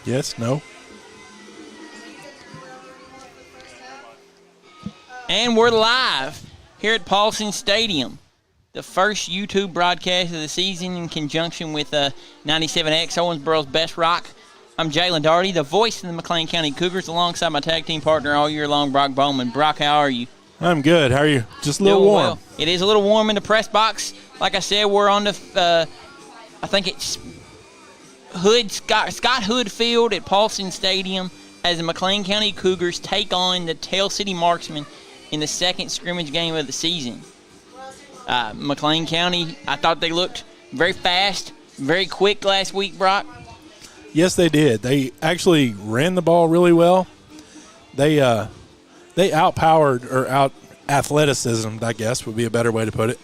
Yes, no. And we're live here at Paulson Stadium. The first YouTube broadcast of the season in conjunction with 97X, Owensboro's Best Rock. I'm Jalen Daugherty, the voice of the McLean County Cougars, alongside my tag team partner all year long, Brock Bowman. Brock, how are you? I'm good. How are you? Just a little warm. Well. It is a little warm in the press box. Like I said, we're on the, I think it's Scott Hood Field at Paulson Stadium as the McLean County Cougars take on the Tell City Marksmen in the second scrimmage game of the season. McLean County, I thought they looked very fast, very quick last week, Brock. Yes, they did. They actually ran the ball really well. They outpowered or out athleticism, I guess would be a better way to put it.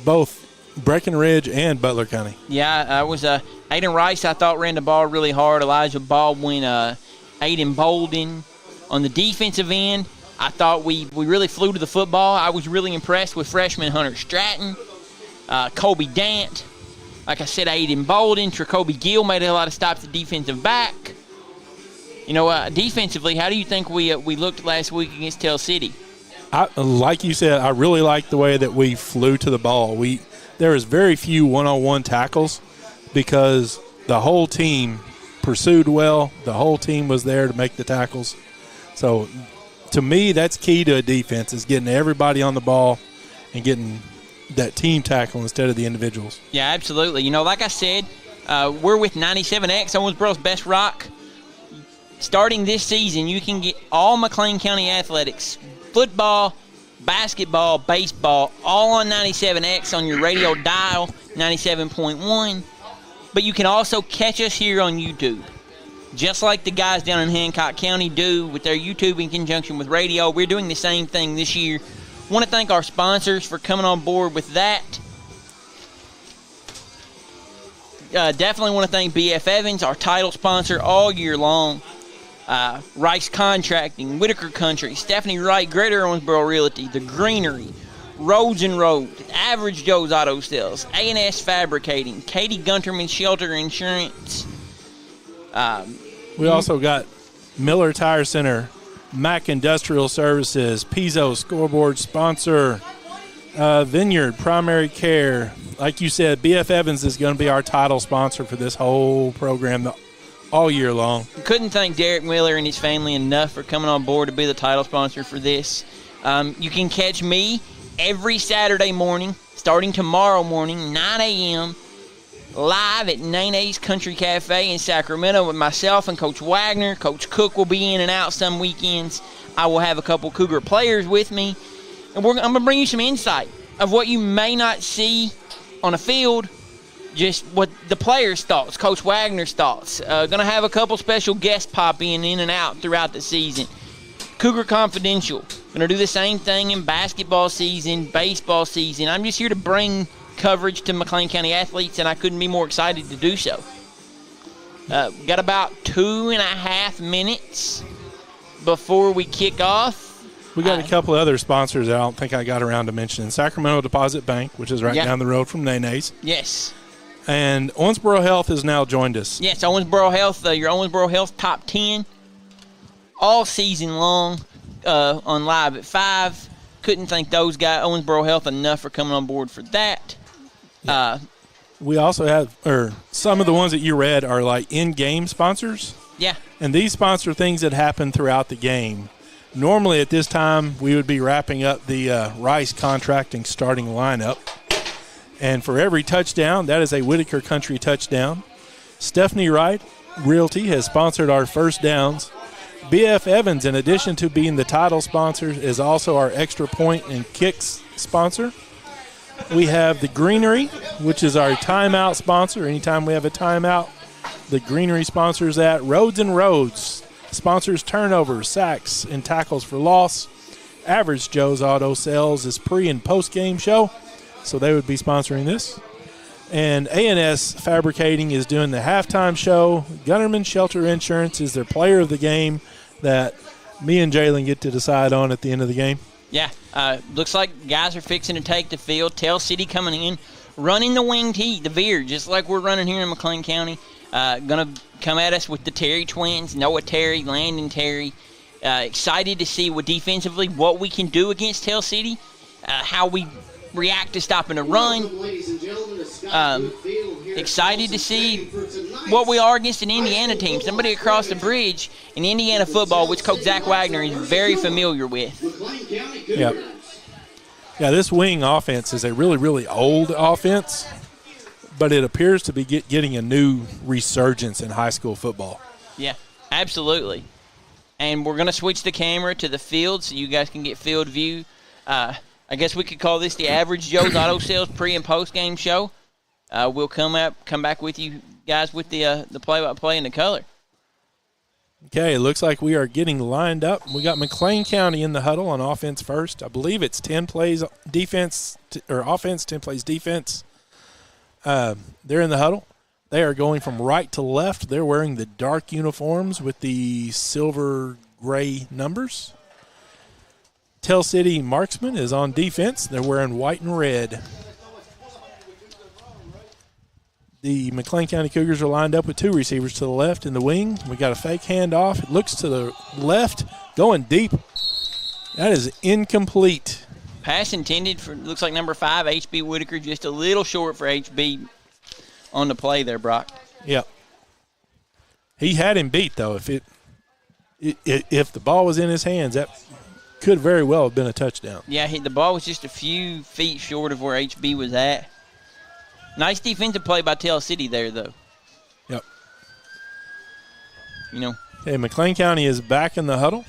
Both Breckenridge and Butler County. Yeah, I was Aiden Rice, I thought, ran the ball really hard. Elijah Baldwin, Aiden Bolden. On the defensive end, I thought we really flew to the football. I was really impressed with freshman Hunter Stratton, Colby Dant. Like I said, Aiden Bolden, Tracoby Gill made a lot of stops at defensive back. You know, defensively, how do you think we looked last week against Tell City? Like you said, I really liked the way that we flew to the ball. There was very few one-on-one tackles because the whole team pursued well. The whole team was there to make the tackles. So, to me, that's key to a defense is getting everybody on the ball and getting that team tackle instead of the individuals. Yeah, absolutely. You know, like I said, we're with 97X, Owensboro's Best Rock. Starting this season, you can get all McLean County athletics, football, basketball, baseball, all on 97X on your radio dial, 97.1. But you can also catch us here on YouTube. Just like the guys down in Hancock County do with their YouTube in conjunction with radio, we're doing the same thing this year. Want to thank our sponsors for coming on board with that. Definitely want to thank BF Evans, our title sponsor all year long. Rice Contracting, Whitaker Country, Stephanie Wright, Greater Owensboro Realty, The Greenery, Roads and Roads, Average Joe's Auto Sales, A&S Fabricating, Katie Gunterman Shelter Insurance. We also got Miller Tire Center, Mac Industrial Services, Pizzo Scoreboard Sponsor, Vineyard Primary Care. Like you said, BF Evans is going to be our title sponsor for this whole program all year long. Couldn't thank Derek Miller and his family enough for coming on board to be the title sponsor for this. You can catch me every Saturday morning, starting tomorrow morning, 9 a.m., live at Nene's Country Cafe in Sacramento with myself and Coach Wagner. Coach Cook will be in and out some weekends. I will have a couple Cougar players with me. And I'm going to bring you some insight of what you may not see on a field, just what the players' thoughts, Coach Wagner's thoughts. Going to have a couple special guests pop in and out throughout the season. Cougar Confidential. Going to do the same thing in basketball season, baseball season. I'm just here to bring coverage to McLean County athletes, and I couldn't be more excited to do so. Got about 2.5 minutes before we kick off. We got a couple of other sponsors that I don't think I got around to mentioning. Sacramento Deposit Bank, which is right down the road from Nene's. Yes. And Owensboro Health has now joined us. Yes, Owensboro Health, your Owensboro Health top 10 all season long on Live at 5. Couldn't thank those guys, Owensboro Health, enough for coming on board for that. We also have, some of the ones that you read are like in-game sponsors. Yeah. And these sponsor things that happen throughout the game. Normally at this time, we would be wrapping up the Rice Contracting starting lineup. And for every touchdown, that is a Whitaker Country touchdown. Stephanie Wright Realty has sponsored our first downs. BF Evans, in addition to being the title sponsor, is also our extra point and kicks sponsor. We have the Greenery, which is our timeout sponsor. Anytime we have a timeout, the Greenery sponsors that. Roads and Roads sponsors turnovers, sacks, and tackles for loss. Average Joe's Auto Sales is pre- and post-game show, so they would be sponsoring this. And A&S Fabricating is doing the halftime show. Gunnerman Shelter Insurance is their player of the game that me and Jalen get to decide on at the end of the game. Yeah, looks like guys are fixing to take the field. Tell City coming in, running the wing tee, the veer, just like we're running here in McLean County. Going to come at us with the Terry twins, Noah Terry, Landon Terry. Excited to see defensively what we can do against Tell City, how we react to stopping a run. Excited to see what we are against an Indiana team, somebody across the bridge in Indiana football, which Coach Zach Wagner is very familiar with. Yep. Yeah, this wing offense is a really, really old offense, but it appears to be getting a new resurgence in high school football. Yeah, absolutely. And we're going to switch the camera to the field so you guys can get field view. I guess we could call this the Average Joe's Auto Sales pre- and post-game show. We'll come back with you guys with the play-by-play and the color. Okay, it looks like we are getting lined up. We got McLean County in the huddle on offense first. I believe it's 10 plays defense or offense, 10 plays defense. They're in the huddle. They are going from right to left. They're wearing the dark uniforms with the silver gray numbers. Tell City Marksman is on defense. They're wearing white and red. The McLean County Cougars are lined up with two receivers to the left in the wing. We got a fake handoff. It looks to the left, going deep. That is incomplete. Pass intended for, looks like number 5, H.B. Whitaker, just a little short for H.B. on the play there, Brock. Yeah. He had him beat, though. If the ball was in his hands, that could very well have been a touchdown. Yeah, the ball was just a few feet short of where H.B. was at. Nice defensive play by Tell City there, though. Yep. Hey, McLean County is back in the huddle.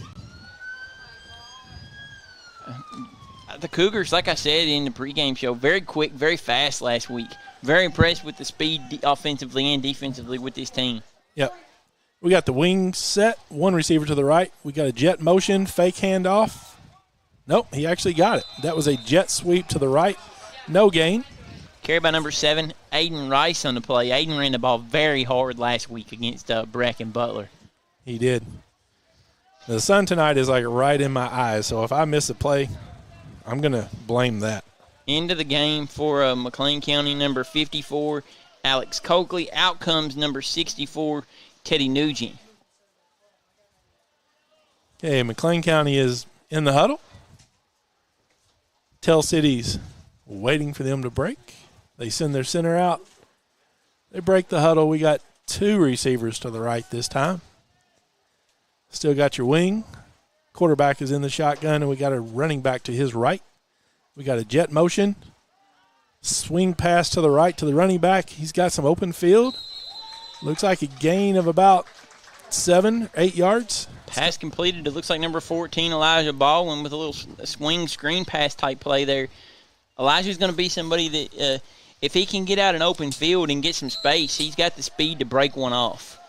The Cougars, like I said in the pregame show, very quick, very fast last week. Very impressed with the speed offensively and defensively with this team. Yep. We got the wing set, one receiver to the right. We got a jet motion, fake handoff. Nope, he actually got it. That was a jet sweep to the right. No gain. Carried by number 7, Aiden Rice on the play. Aiden ran the ball very hard last week against Breck and Butler. He did. The sun tonight is like right in my eyes, so if I miss a play, I'm going to blame that. Into the game for McLean County, number 54, Alex Coakley. Out comes number 64, Teddy Nugent. Okay, McLean County is in the huddle. Tell City's waiting for them to break. They send their center out. They break the huddle. We got two receivers to the right this time. Still got your wing. Quarterback is in the shotgun, and we got a running back to his right. We got a jet motion. Swing pass to the right to the running back. He's got some open field. Looks like a gain of about 7, 8 yards. Pass completed. It looks like number 14, Elijah Baldwin, with a little swing screen pass type play there. Elijah's going to be somebody that if he can get out an open field and get some space, he's got the speed to break one off.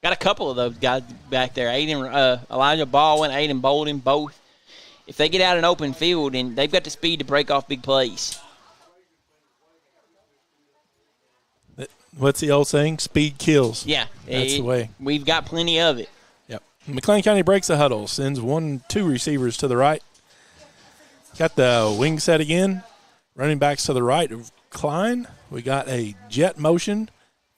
Got a couple of those guys back there. Elijah Baldwin, Aiden Bolden, both. If they get out an open field, and they've got the speed to break off big plays. What's the old saying? Speed kills. Yeah. That's the way. We've got plenty of it. Yep. McLean County breaks the huddle, sends 2 receivers to the right. Got the wing set again. Running backs to the right of Klein. We got a jet motion.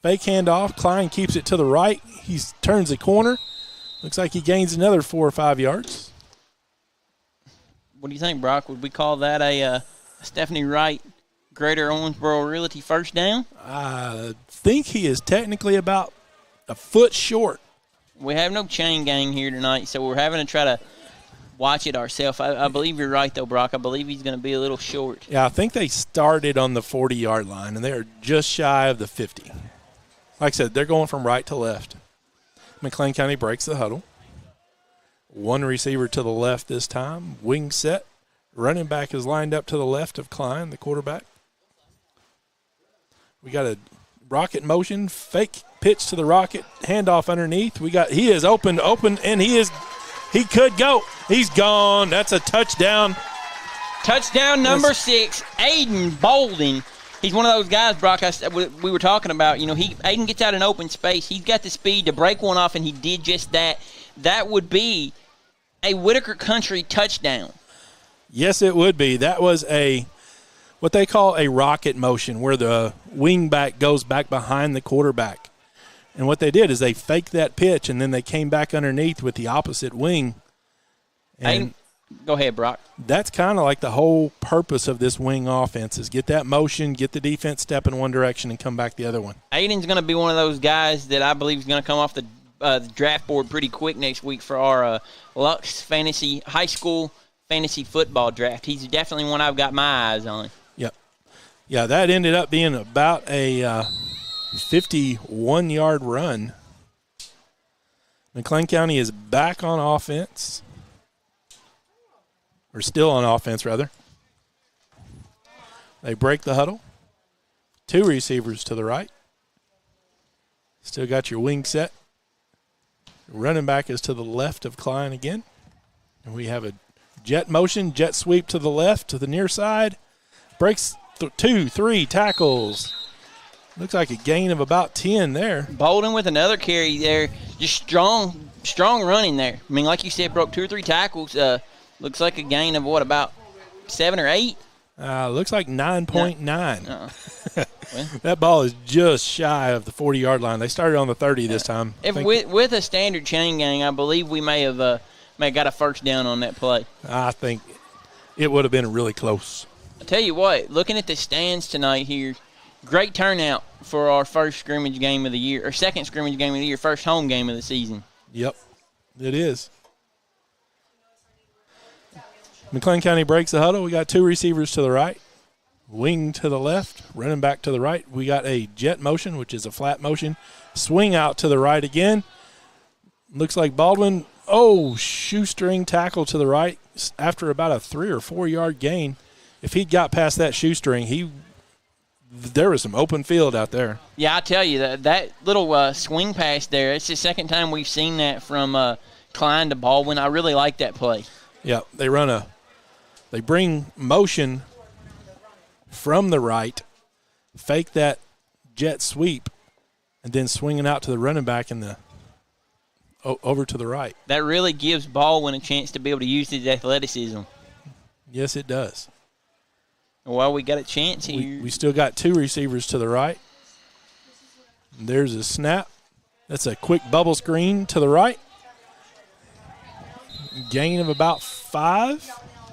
Fake handoff. Klein keeps it to the right. He turns the corner. Looks like he gains another 4 or 5 yards. What do you think, Brock? Would we call that a Stephanie Wright Greater Owensboro Realty first down? I think he is technically about a foot short. We have no chain gang here tonight, so we're having to try to watch it ourselves. I believe you're right, though, Brock. I believe he's going to be a little short. Yeah, I think they started on the 40-yard line, and they're just shy of the 50. Like I said, they're going from right to left. McLean County breaks the huddle. 1 receiver to the left this time. Wing set. Running back is lined up to the left of Klein, the quarterback. We got a rocket motion, fake pitch to the rocket, handoff underneath. He is open, and he could go. He's gone. That's a touchdown. Touchdown number 6, Aiden Bolden. He's one of those guys, Brock, we were talking about. Aiden gets out in open space. He's got the speed to break one off, and he did just that. That would be a Whitaker Country touchdown. Yes, it would be. That was what they call a rocket motion, where the wing back goes back behind the quarterback. And what they did is they faked that pitch, and then they came back underneath with the opposite wing. And go ahead, Brock. That's kind of like the whole purpose of this wing offense is get that motion, get the defense step in one direction, and come back the other one. Aiden's going to be one of those guys that I believe is going to come off the draft board pretty quick next week for our Lux Fantasy High School Fantasy Football Draft. He's definitely one I've got my eyes on. Yep. Yeah, that ended up being about a 51-yard run. McLean County is back on offense. Or still on offense, rather. They break the huddle. 2 receivers to the right. Still got your wing set. Running back is to the left of Klein again. And we have a jet motion, jet sweep to the left, to the near side. Breaks 2, 3 tackles. Looks like a gain of about 10 there. Bolden with another carry there. Just strong running there. I mean, like you said, broke 2 or 3 tackles. Looks like a gain of, what, about 7 or 8? Looks like 9.9. Well, that ball is just shy of the 40-yard line. They started on the 30 this time. With a standard chain gang, I believe we may have got a first down on that play. I think it would have been really close. I tell you what, looking at the stands tonight here, great turnout for our first scrimmage game of the year, or second scrimmage game of the year, first home game of the season. Yep, it is. McLean County breaks the huddle. We got 2 receivers to the right, wing to the left, running back to the right. We got a jet motion, which is a flat motion, swing out to the right again. Looks like Baldwin, shoestring tackle to the right after about a 3 or 4 yard gain. If he'd got past that shoestring, there was some open field out there. Yeah, I tell you, that little swing pass there, it's the second time we've seen that from Klein to Baldwin. I really like that play. Yeah, they bring motion from the right, fake that jet sweep, and then swing it out to the running back over to the right. That really gives Baldwin a chance to be able to use his athleticism. Yes, it does. Well, we got a chance here. We still got 2 receivers to the right. There's a snap. That's a quick bubble screen to the right. Gain of about 5.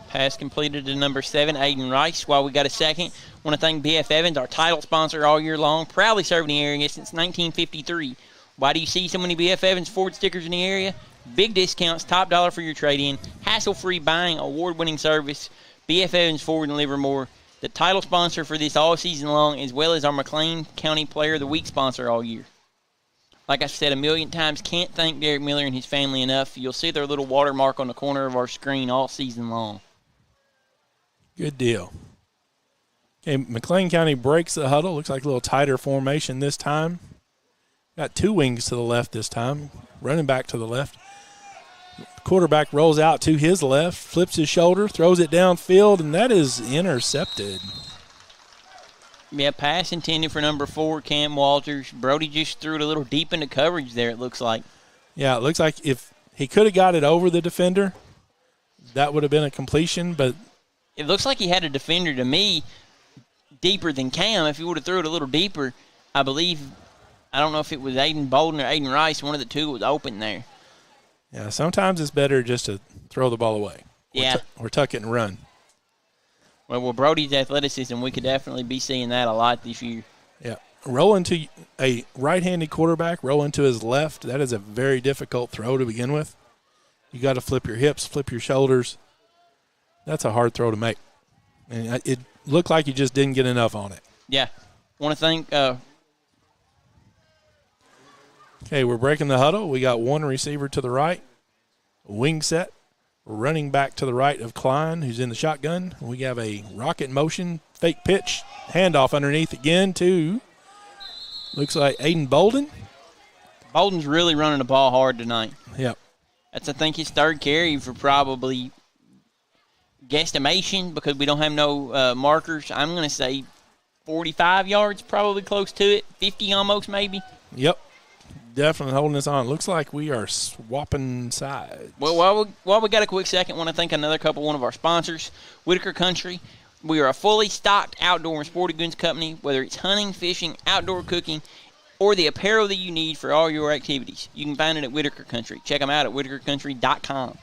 Pass completed to number 7, Aiden Rice. While we got a second, want to thank BF Evans, our title sponsor all year long, proudly serving the area since 1953. Why do you see so many BF Evans Ford stickers in the area? Big discounts, top dollar for your trade-in, hassle-free buying, award-winning service. BF Evans Ford in Livermore, the title sponsor for this all season long, as well as our McLean County Player of the Week sponsor all year. Like I said a million times, can't thank Derek Miller and his family enough. You'll see their little watermark on the corner of our screen all season long. Good deal. Okay, McLean County breaks the huddle. Looks like a little tighter formation this time. Got 2 wings to the left this time. Running back to the left. Quarterback rolls out to his left, flips his shoulder, throws it downfield, and that is intercepted. Yeah, pass intended for number 4, Cam Walters. Brody just threw it a little deep into coverage there, it looks like. Yeah, it looks like if he could have got it over the defender, that would have been a completion, but it looks like he had a defender, to me, deeper than Cam. If he would have threw it a little deeper, I believe, I don't know if it was Aiden Bolden or Aiden Rice, one of the two was open there. Yeah, sometimes it's better just to throw the ball away. Yeah. Or tuck it and run. Well, with Brody's athleticism, we could definitely be seeing that a lot this year. Yeah. Rolling to a right-handed quarterback, rolling to his left, that is a very difficult throw to begin with. You got to flip your hips, flip your shoulders. That's a hard throw to make. And it looked like you just didn't get enough on it. Yeah. Want to thank okay, we're breaking the huddle. We got 1 receiver to the right, a wing set, running back to the right of Klein, who's in the shotgun. We have a rocket motion, fake pitch, handoff underneath again to, looks like Aiden Bolden. Bolden's really running the ball hard tonight. Yep. That's, I think, his 3rd carry for probably guesstimation because we don't have no markers. I'm going to say 45 yards, probably close to it, 50 almost maybe. Yep. Definitely holding this on. Looks like we are swapping sides. Well, while we got a quick second, I want to thank one of our sponsors, Whitaker Country. We are a fully stocked outdoor and sporting goods company, whether it's hunting, fishing, outdoor cooking, or the apparel that you need for all your activities. You can find it at Whitaker Country. Check them out at whitakercountry.com.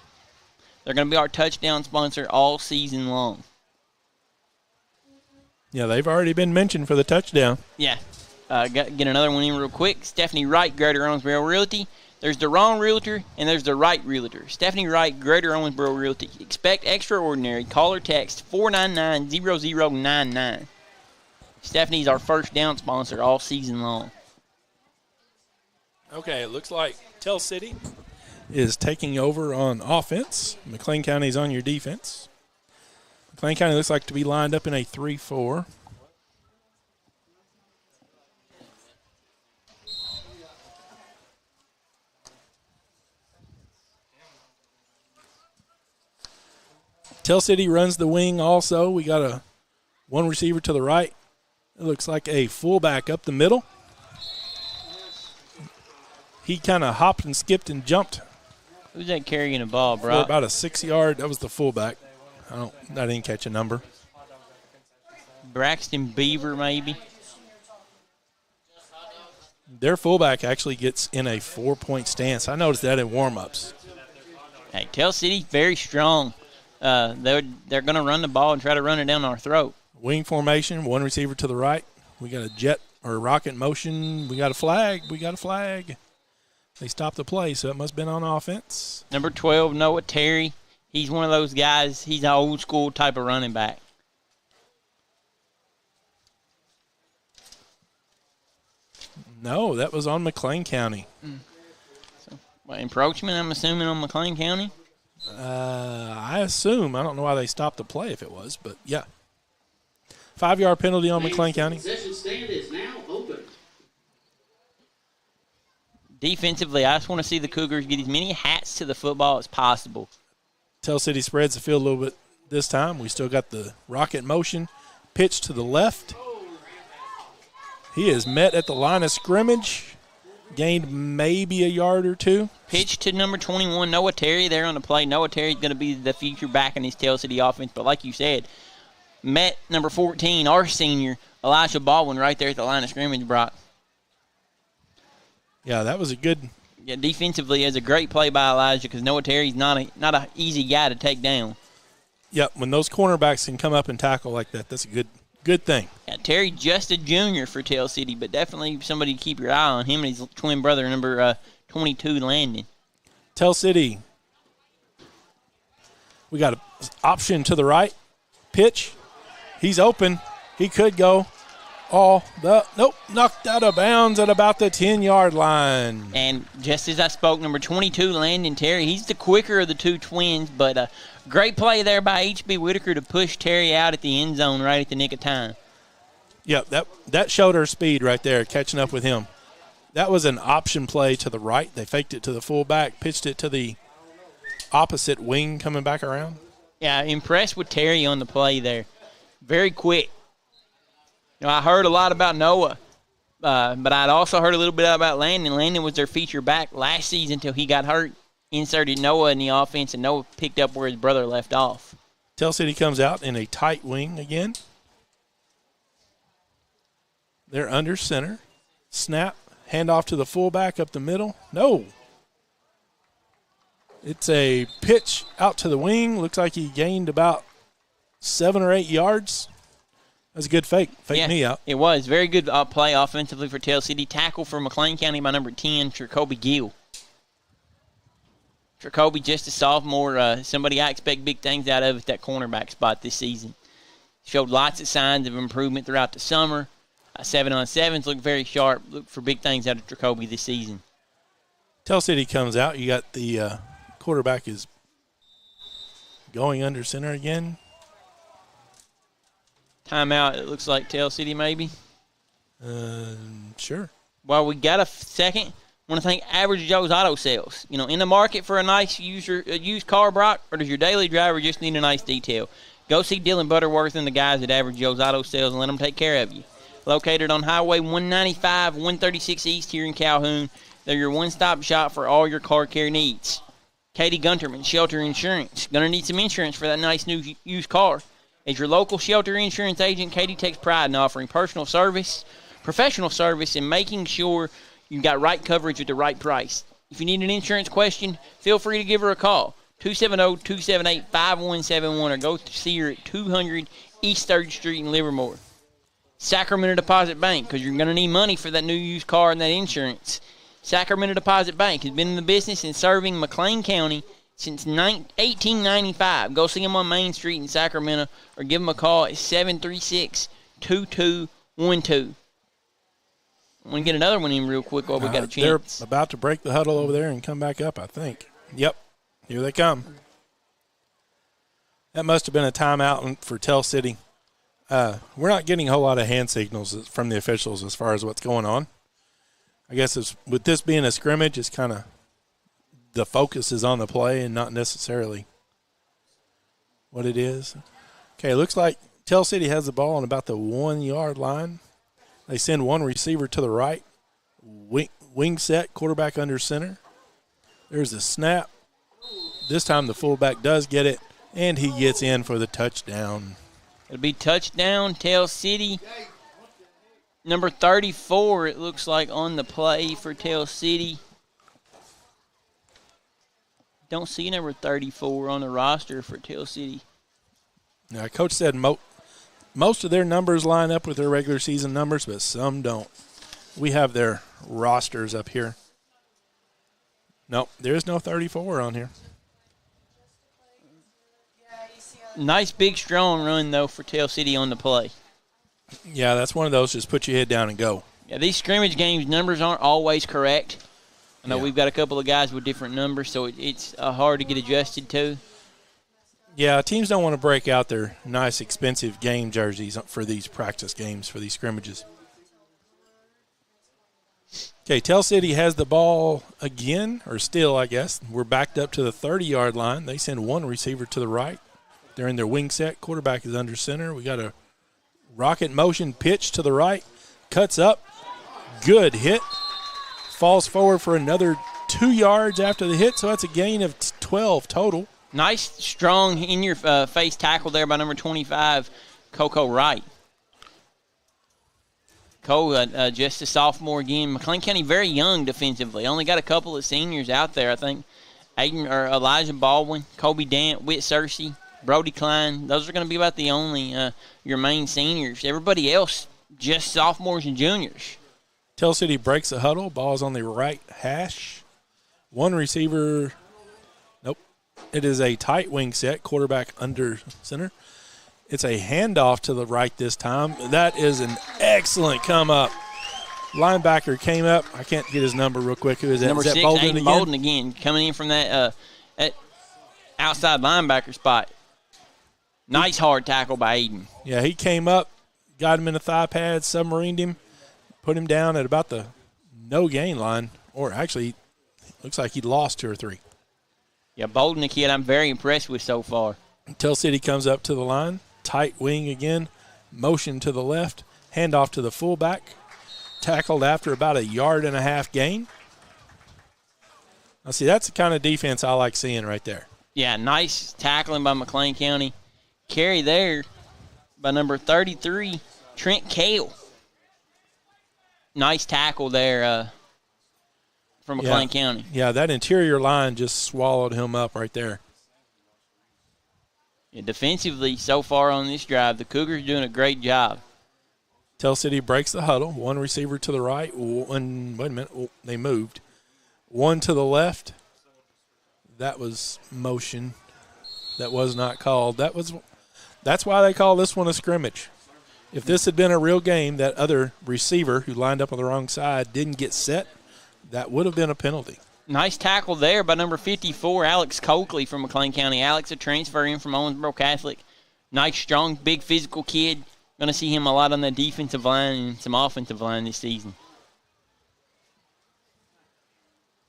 They're going to be our touchdown sponsor all season long. Yeah, they've already been mentioned for the touchdown. Yeah. Get another one in real quick. Stephanie Wright, Greater Owensboro Realty. There's the wrong realtor, and there's the right realtor. Stephanie Wright, Greater Owensboro Realty. Expect extraordinary. Call or text 499-0099. Stephanie's our first down sponsor all season long. Okay, it looks like Tell City is taking over on offense. McLean County's on your defense. McLean County looks like to be lined up in a 3-4. Tell City runs the wing also. We got one receiver to the right. It looks like a fullback up the middle. He kind of hopped and skipped and jumped. Who's that carrying the ball, bro? For about a 6-yard. That was the fullback. I didn't catch a number. Braxton Beaver, maybe. Their fullback actually gets in a 4-point stance. I noticed that in warm-ups. Hey, Tell City, very strong. They're going to run the ball and try to run it down our throat. Wing formation, one receiver to the right. We got a jet or rocket motion. We got a flag. They stopped the play, so it must have been on offense. Number 12, Noah Terry. He's one of those guys. He's an old-school type of running back. No, that was on McLean County. So, encroachment, I'm assuming, on McLean County? I assume. I don't know why they stopped the play if it was, but yeah. 5-yard penalty on McLean County. Possession stand is now open. Defensively, I just want to see the Cougars get as many hats to the football as possible. Tell City spreads the field a little bit this time. We still got the rocket motion. Pitch to the left. He is met at the line of scrimmage. Gained maybe a yard or two. Pitch to number 21, Noah Terry, there on the play. Noah Terry's going to be the future back in his Tell City offense. But like you said, met number 14, our senior, Elijah Baldwin, right there at the line of scrimmage, Brock. Yeah, that was a good. Yeah, defensively, it's a great play by Elijah because Noah Terry's not an easy guy to take down. Yep, when those cornerbacks can come up and tackle like that, that's a good thing. Yeah, Terry just a junior for Tell City, but definitely somebody to keep your eye on. Him and his twin brother, number 22, Landon. Tell City. We got an option to the right. Pitch. He's open. He could go. Nope, knocked out of bounds at about the 10-yard line. And just as I spoke, number 22, Landon Terry, he's the quicker of the two twins, but great play there by H.B. Whitaker to push Terry out at the end zone right at the nick of time. Yeah, that showed her speed right there, catching up with him. That was an option play to the right. They faked it to the fullback, pitched it to the opposite wing coming back around. Yeah, impressed with Terry on the play there. Very quick. You know, I heard a lot about Noah, but I'd also heard a little bit about Landon. Landon was their feature back last season until he got hurt, inserted Noah in the offense, and Noah picked up where his brother left off. Tell City comes out in a tight wing again. They're under center. Snap, handoff to the fullback up the middle. No. It's a pitch out to the wing. Looks like he gained about 7 or 8 yards. That's a good fake. Fake me out. It was. Very good play offensively for Tell City. Tackle for McLean County by number 10, Jacoby Gill. Jacoby, just a sophomore, somebody I expect big things out of at that cornerback spot this season. Showed lots of signs of improvement throughout the summer. 7-on-7s look very sharp. Look for big things out of Jacoby this season. Tell City comes out. You got the quarterback is going under center again. Timeout, it looks like Tell City maybe. Sure. Well, we got a second. I want to thank Average Joe's Auto Sales. You know, in the market for a nice used car, Brock, or does your daily driver just need a nice detail? Go see Dylan Butterworth and the guys at Average Joe's Auto Sales and let them take care of you. Located on Highway 195, 136 East here in Calhoun, they're your one-stop shop for all your car care needs. Katie Gunterman, Shelter Insurance. Going to need some insurance for that nice new used car. As your local Shelter Insurance agent, Katie takes pride in offering personal service, professional service and making sure you've got right coverage at the right price. If you need an insurance question, feel free to give her a call, 270-278-5171, or go see her at 200 East 3rd Street in Livermore. Sacramento Deposit Bank, because you're going to need money for that new used car and that insurance. Sacramento Deposit Bank has been in the business and serving McLean County since 1895. Go see them on Main Street in Sacramento or give them a call at 736-2212. I'm going to get another one in real quick while we got a chance. They're about to break the huddle over there and come back up, I think. Yep, here they come. That must have been a timeout for Tell City. We're not getting a whole lot of hand signals from the officials as far as what's going on. I guess with this being a scrimmage, it's kind of the focus is on the play and not necessarily what it is. Okay, it looks like Tell City has the ball on about the 1-yard line. They send one receiver to the right, wing set, quarterback under center. There's the snap. This time the fullback does get it, and he gets in for the touchdown. It'll be touchdown, Tell City. Number 34, it looks like, on the play for Tell City. Don't see number 34 on the roster for Tell City. Now, Coach said most of their numbers line up with their regular season numbers, but some don't. We have their rosters up here. Nope, there's no 34 on here. Nice, big, strong run, though, for Tell City on the play. Yeah, that's one of those, just put your head down and go. Yeah, these scrimmage games, numbers aren't always correct. I know we've got a couple of guys with different numbers, so it's hard to get adjusted to. Yeah, teams don't want to break out their nice, expensive game jerseys for these practice games, for these scrimmages. Okay, Tell City has the ball again, or still, I guess. We're backed up to the 30-yard line. They send one receiver to the right. They're in their wing set. Quarterback is under center. We got a rocket motion pitch to the right. Cuts up. Good hit. Falls forward for another 2 yards after the hit, so that's a gain of 12 total. Nice, strong, in-your-face tackle there by number 25, Coco Wright. Cole, just a sophomore again. McLean County very young defensively. Only got a couple of seniors out there, I think. Elijah Baldwin, Kobe Dant, Whit Searcy, Brody Klein. Those are going to be about the only your main seniors. Everybody else just sophomores and juniors. Tell City breaks the huddle. Ball's on the right hash. One receiver. Nope. It is a tight wing set. Quarterback under center. It's a handoff to the right this time. That is an excellent come up. Linebacker came up. I can't get his number real quick. Who is that? Number 6, Aiden Bolden again. Coming in from that outside linebacker spot. Nice hard tackle by Aiden. Yeah, he came up, got him in the thigh pad, submarined him, put him down at about the no-gain line. Or actually, looks like he lost 2 or 3. Yeah, Bolden, the kid I'm very impressed with so far. Tell City comes up to the line. Tight wing again. Motion to the left. Handoff to the fullback. Tackled after about 1.5 yard gain. Now, see, that's the kind of defense I like seeing right there. Yeah, nice tackling by McLean County. Carry there by number 33, Trent Kale. Nice tackle there from McLean County. Yeah, that interior line just swallowed him up right there. Yeah, defensively, so far on this drive, the Cougars doing a great job. Tell City breaks the huddle. One receiver to the right. Wait a minute. They moved. One to the left. That was motion. That was not called. That's why they call this one a scrimmage. If this had been a real game, that other receiver who lined up on the wrong side didn't get set, that would have been a penalty. Nice tackle there by number 54, Alex Coakley from McLean County. Alex, a transfer in from Owensboro Catholic. Nice, strong, big physical kid. Going to see him a lot on the defensive line and some offensive line this season.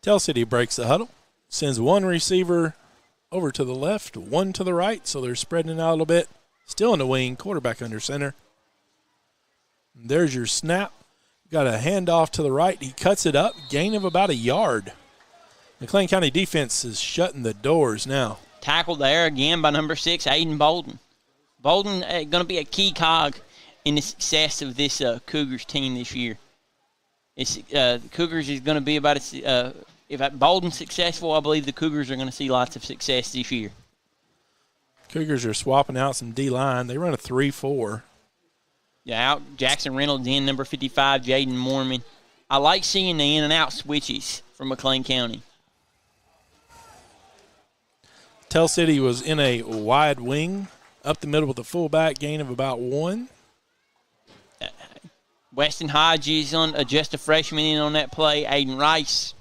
Tell City breaks the huddle. Sends one receiver over to the left, one to the right, so they're spreading it out a little bit. Still in the wing, quarterback under center. There's your snap. Got a handoff to the right. He cuts it up, gain of about 1 yard. McLean County defense is shutting the doors now. Tackled there again by number 6, Aiden Bolden. Bolden going to be a key cog in the success of this Cougars team this year. The Cougars is going to be about if Bolden's successful, I believe the Cougars are going to see lots of success this year. Cougars are swapping out some D-line. They run a 3-4. Yeah, out Jackson Reynolds in, number 55, Jaden Mormon. I like seeing the in and out switches from McLean County. Tell City was in a wide wing, up the middle with a fullback, gain of about 1. Weston Hodge is on just a freshman in on that play. Aiden Rice.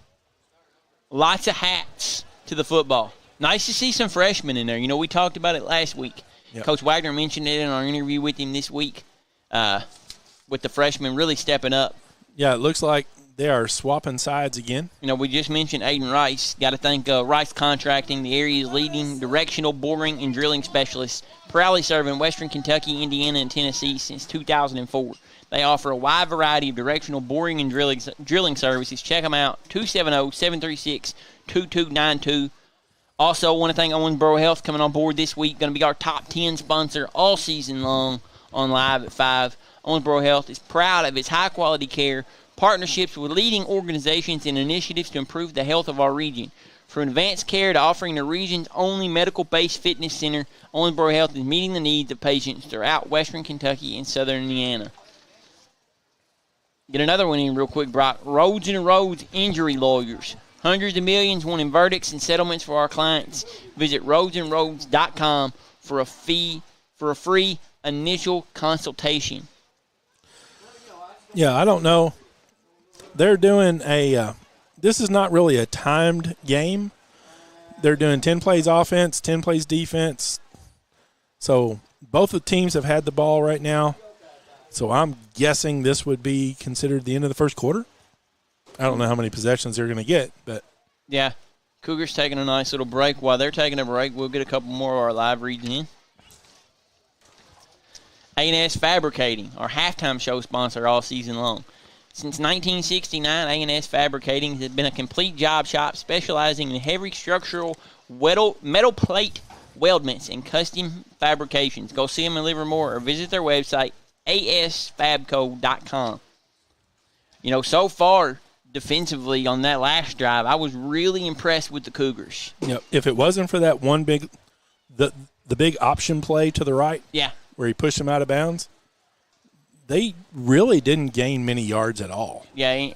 Lots of hats to the football. Nice to see some freshmen in there. You know, we talked about it last week. Yep. Coach Wagner mentioned it in our interview with him this week with the freshmen really stepping up. Yeah, it looks like they are swapping sides again. You know, we just mentioned Aiden Rice. Got to thank Rice Contracting, the area's leading directional boring and drilling specialist, proudly serving Western Kentucky, Indiana, and Tennessee since 2004. They offer a wide variety of directional boring and drilling services. Check them out, 270-736-2292. Also, want to thank Owensboro Health coming on board this week. Going to be our top 10 sponsor all season long on Live at 5. Owensboro Health is proud of its high-quality care, partnerships with leading organizations, and initiatives to improve the health of our region. From advanced care to offering the region's only medical-based fitness center, Owensboro Health is meeting the needs of patients throughout Western Kentucky and Southern Indiana. Get another one in real quick, Brock. Roads and Roads Injury Lawyers. Hundreds of millions wanting verdicts and settlements for our clients. Visit roadsandroads.com for a free initial consultation. Yeah, I don't know. They're doing this is not really a timed game. They're doing 10 plays offense, 10 plays defense. So both the teams have had the ball right now. So I'm guessing this would be considered the end of the first quarter. I don't know how many possessions they're going to get, but yeah, Cougars taking a nice little break. While they're taking a break, we'll get a couple more of our live reads in. A&S Fabricating, our halftime show sponsor all season long. Since 1969, A&S Fabricating has been a complete job shop specializing in heavy structural metal plate weldments and custom fabrications. Go see them in Livermore or visit their website, asfabco.com. You know, so far, defensively on that last drive, I was really impressed with the Cougars. you know, if it wasn't for that one big the big option play to the right, yeah, where he pushed them out of bounds, they really didn't gain many yards at all. Yeah,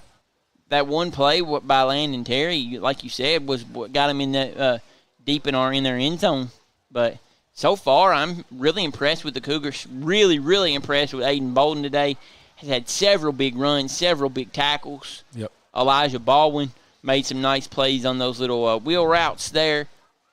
that one play by Landon Terry, like you said, was what got him in that deep in their end zone. But so far, I'm really impressed with the Cougars. Really, really impressed with Aiden Bolden today. Has had several big runs, several big tackles. Yep. Elijah Baldwin made some nice plays on those little wheel routes there.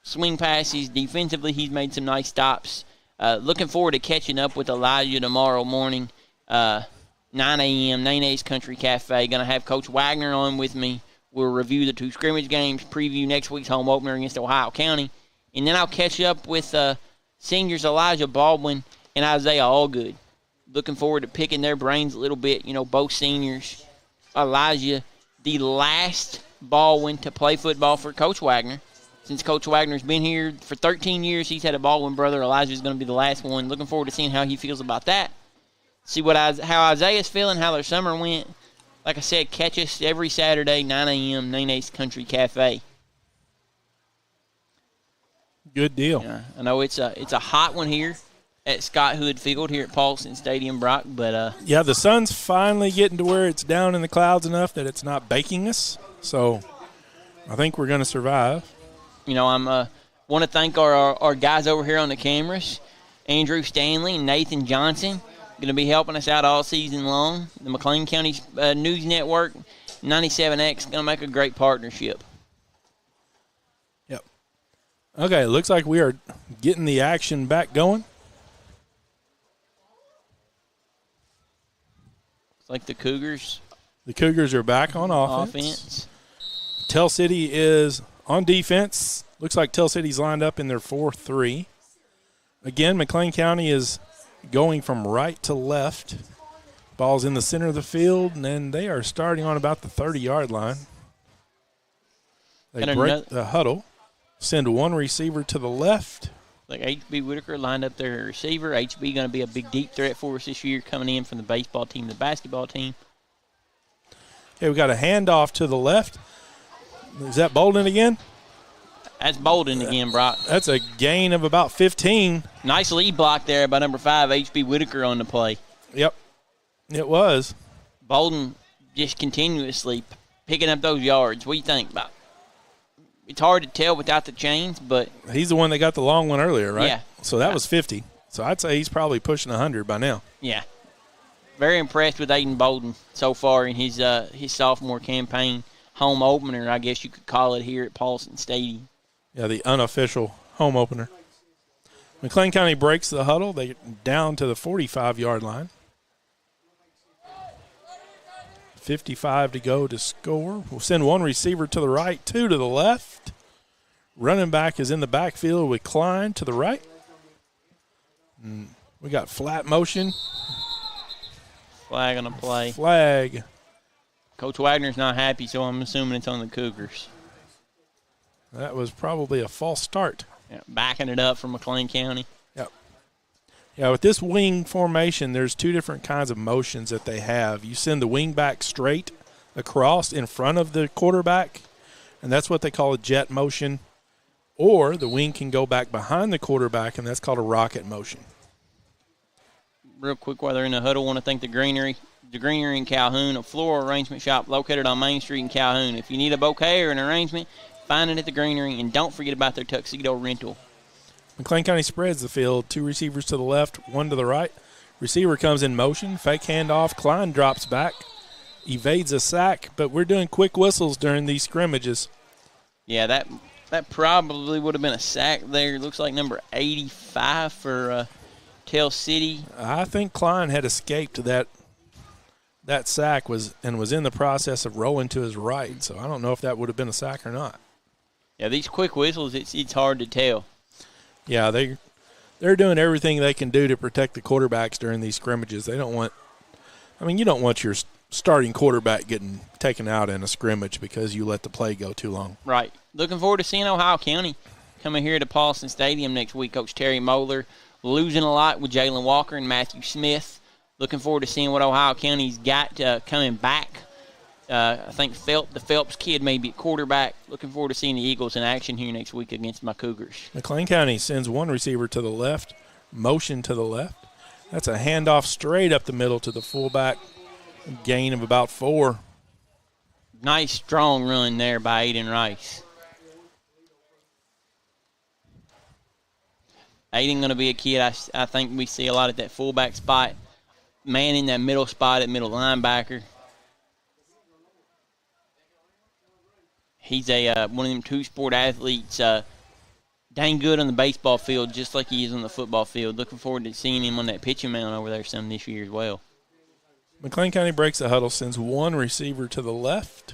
Swing passes. Defensively, he's made some nice stops. Looking forward to catching up with Elijah tomorrow morning, 9 a.m., Nene's Country Cafe. Going to have Coach Wagner on with me. We'll review the two scrimmage games, preview next week's home opener against Ohio County. And then I'll catch up with seniors Elijah Baldwin and Isaiah Allgood. Looking forward to picking their brains a little bit. You know, both seniors. Elijah, the last Baldwin to play football for Coach Wagner. Since Coach Wagner's been here for 13 years, he's had a Baldwin brother. Elijah's going to be the last one. Looking forward to seeing how he feels about that. See how Isaiah's feeling, how their summer went. Like I said, catch us every Saturday, 9 a.m., Nene's Country Cafe. Good deal. Yeah, I know it's a hot one here at Scott Hood Field here at Paulson Stadium, Brock. But yeah, the sun's finally getting to where it's down in the clouds enough that it's not baking us. So I think we're going to survive. You know, I'm want to thank our guys over here on the cameras, Andrew Stanley and Nathan Johnson, going to be helping us out all season long. The McLean County News Network, 97X, going to make a great partnership. Yep. Okay, looks like we are getting the action back going. It's like the Cougars. The Cougars are back on offense. Tell City is on defense. Looks like Tell City's lined up in their 4-3. Again, McLean County is going from right to left. Ball's in the center of the field, and then they are starting on about the 30-yard line. They break the huddle, send one receiver to the left, Like H.B. Whitaker lined up there at receiver. H.B. going to be a big deep threat for us this year, coming in from the baseball team, the basketball team. Okay, we got a handoff to the left. Is that Bolden again? That's Bolden again, Brock. That's a gain of about 15. Nice lead block there by number 5, H.B. Whitaker on the play. Yep, it was. Bolden just continuously picking up those yards. What do you think about it? It's hard to tell without the chains, but he's the one that got the long one earlier, right? Yeah. So that was 50. So I'd say he's probably pushing 100 by now. Yeah. Very impressed with Aiden Bolden so far in his sophomore campaign. Home opener, I guess you could call it, here at Paulson Stadium. Yeah, the unofficial home opener. McLean County breaks the huddle. They down to the 45-yard line. 55 to go to score. We'll send one receiver to the right, 2 to the left. Running back is in the backfield with Klein to the right. We got flat motion. Flag on the play. Flag. Coach Wagner's not happy, so I'm assuming it's on the Cougars. That was probably a false start. Yeah, backing it up from McLean County. Yep. Yeah, with this wing formation, there's 2 different kinds of motions that they have. You send the wing back straight across in front of the quarterback, and that's what they call a jet motion. Or the wing can go back behind the quarterback, and that's called a rocket motion. Real quick, while they're in the huddle, I want to thank the Greenery in Calhoun, a floral arrangement shop located on Main Street in Calhoun. If you need a bouquet or an arrangement, find it at the Greenery, and don't forget about their tuxedo rental. McLean County spreads the field. 2 receivers to the left, 1 to the right. Receiver comes in motion. Fake handoff. Klein drops back, evades a sack, but we're doing quick whistles during these scrimmages. Yeah, that probably would have been a sack there. Looks like number 85 for Tell City. I think Klein had escaped that sack was in the process of rolling to his right, so I don't know if that would have been a sack or not. Yeah, these quick whistles, it's hard to tell. Yeah, they're doing everything they can do to protect the quarterbacks during these scrimmages. They don't want – I mean, you don't want your starting quarterback getting taken out in a scrimmage because you let the play go too long. Right. Looking forward to seeing Ohio County coming here to Paulson Stadium next week. Coach Terry Moeller losing a lot with Jalen Walker and Matthew Smith. Looking forward to seeing what Ohio County's got coming back. I think the Phelps kid may be at quarterback. Looking forward to seeing the Eagles in action here next week against my Cougars. McLean County sends 1 receiver to the left, motion to the left. That's a handoff straight up the middle to the fullback, gain of about 4. Nice, strong run there by Aiden Rice. Aiden going to be a kid I think we see a lot at that fullback spot. Man in that middle spot at middle linebacker. He's one of them 2-sport athletes, dang good on the baseball field, just like he is on the football field. Looking forward to seeing him on that pitching mound over there some this year as well. McLean County breaks the huddle, sends 1 receiver to the left.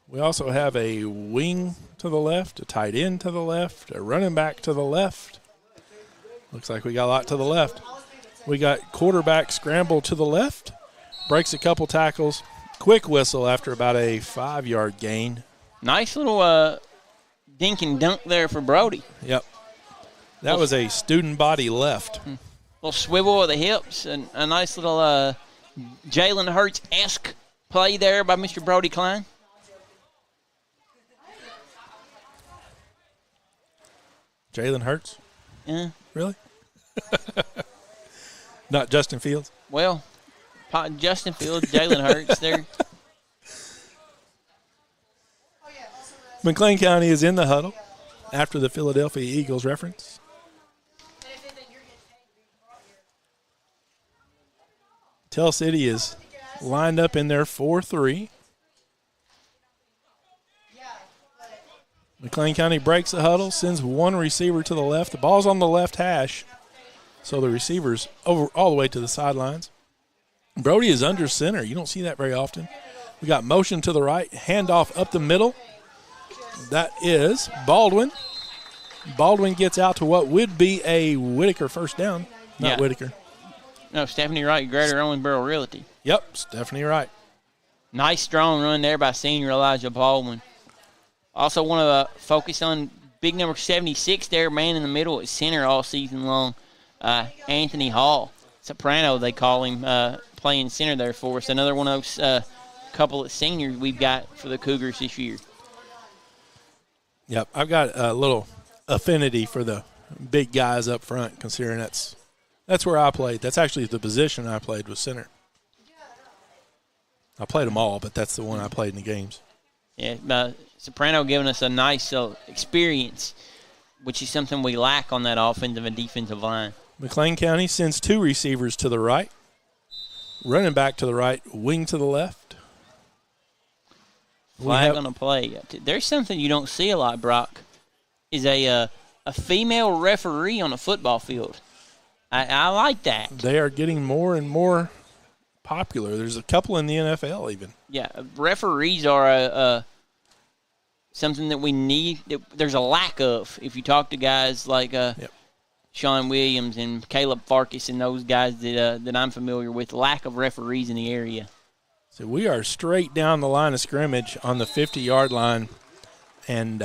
We also have a wing to the left, a tight end to the left, a running back to the left. Looks like we got a lot to the left. We got quarterback scramble to the left, breaks a couple tackles, quick whistle after about a 5-yard gain. Nice little dink and dunk there for Brody. Yep. That was a student body left. Little swivel of the hips and a nice little Jalen Hurts-esque play there by Mr. Brody Klein. Jalen Hurts? Yeah. Really? Not Justin Fields? Well, Justin Fields, Jalen Hurts there. McLean County is in the huddle after the Philadelphia Eagles reference. Tell City is lined up in their 4-3. McLean County breaks the huddle, sends 1 receiver to the left. The ball's on the left hash, so the receiver's over all the way to the sidelines. Brody is under center. You don't see that very often. We got motion to the right, handoff up the middle. That is Baldwin. Baldwin gets out to what would be a Whitaker first down. Not Whitaker. No, Stephanie Wright, Greater Owensboro Realty. Yep, Stephanie Wright. Nice, strong run there by senior Elijah Baldwin. Also want to focus on big number 76 there, man in the middle at center all season long, Anthony Hall. Soprano, they call him, playing center there for us. Another one of those couple of seniors we've got for the Cougars this year. Yep, I've got a little affinity for the big guys up front, considering that's where I played. That's actually the position I played, was center. I played them all, but that's the one I played in the games. Yeah, Soprano giving us a nice experience, which is something we lack on that offensive and defensive line. McLean County sends 2 receivers to the right, running back to the right, wing to the left. Flag on the play. There's something you don't see a lot, Brock, is a female referee on a football field. I like that. They are getting more and more popular. There's a couple in the NFL even. Yeah, referees are something that we need. There's a lack of. If you talk to guys like Sean Williams and Caleb Farkas and those guys that I'm familiar with, lack of referees in the area. So we are straight down the line of scrimmage on the 50-yard line, and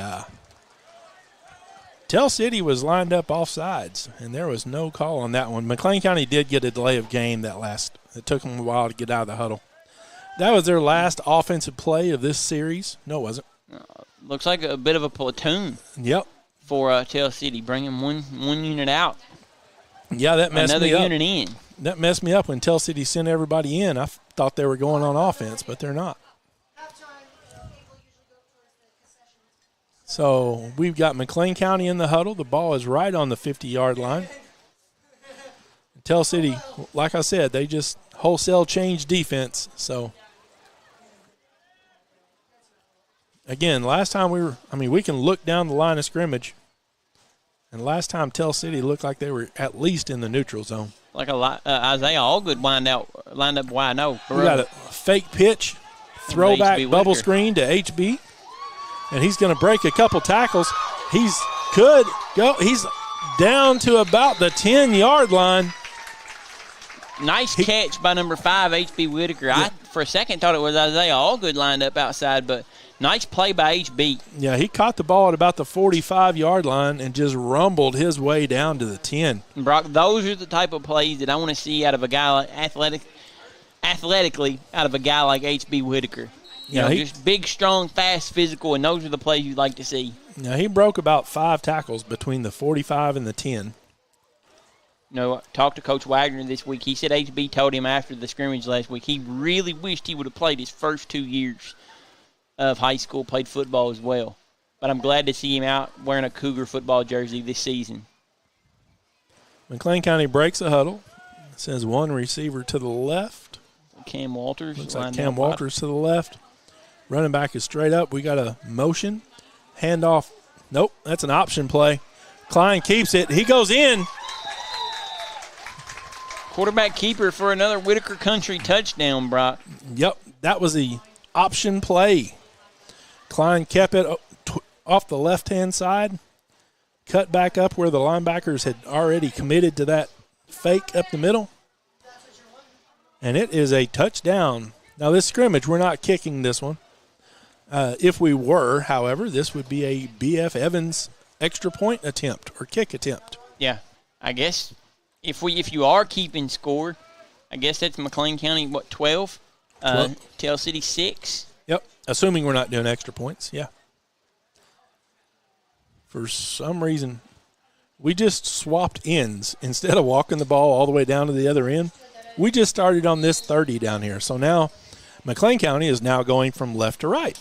Tell City was lined up off sides, and there was no call on that one. McLean County did get a delay of game it took them a while to get out of the huddle. That was their last offensive play of this series. No, it wasn't. Looks like a bit of a platoon. Yep. For Tell City, bringing one unit out. Yeah, that messed me up. Another unit in. That messed me up when Tell City sent everybody in. I thought they were going on offense, but they're not. So we've got McLean County in the huddle. The ball is right on the 50-yard line. Tell City, like I said, they just wholesale changed defense. So, again, last time we can look down the line of scrimmage. And last time Tell City looked like they were at least in the neutral zone. Like Isaiah Allgood lined up wide. No, we got a fake pitch, throwback bubble screen to HB. And he's going to break a couple tackles. He's down to about the 10-yard line. Nice catch by number 5, HB Whitaker. Yeah. I, for a second, thought it was Isaiah Allgood lined up outside, but nice play by HB. Yeah, he caught the ball at about the 45-yard line and just rumbled his way down to the 10. And Brock, those are the type of plays that I want to see out of a guy like athletically out of a guy like HB Whitaker. You know, just big, strong, fast, physical, and those are the plays you'd like to see. Now, he broke about 5 tackles between the 45 and the 10. You know, I talked to Coach Wagner this week. He said HB told him after the scrimmage last week he really wished he would have played his first 2 years of high school, played football as well. But I'm glad to see him out wearing a Cougar football jersey this season. McLean County breaks a huddle. It says 1 receiver to the left. Cam Walters. Looks like Cam Walters to the left. Running back is straight up. We got a motion. Handoff. Nope, that's an option play. Klein keeps it. He goes in. Quarterback keeper for another Whitaker Country touchdown, Brock. Yep, that was the option play. Klein kept it off the left-hand side, cut back up where the linebackers had already committed to that fake up the middle. And it is a touchdown. Now, this scrimmage, we're not kicking this one. If we were, however, this would be a B.F. Evans extra point attempt or kick attempt. Yeah, I guess if you are keeping score, I guess that's McLean County, 12? 12. Tell City 6. Yep, assuming we're not doing extra points, yeah. For some reason, we just swapped ends. Instead of walking the ball all the way down to the other end, we just started on this 30 down here. So now McLean County is now going from left to right.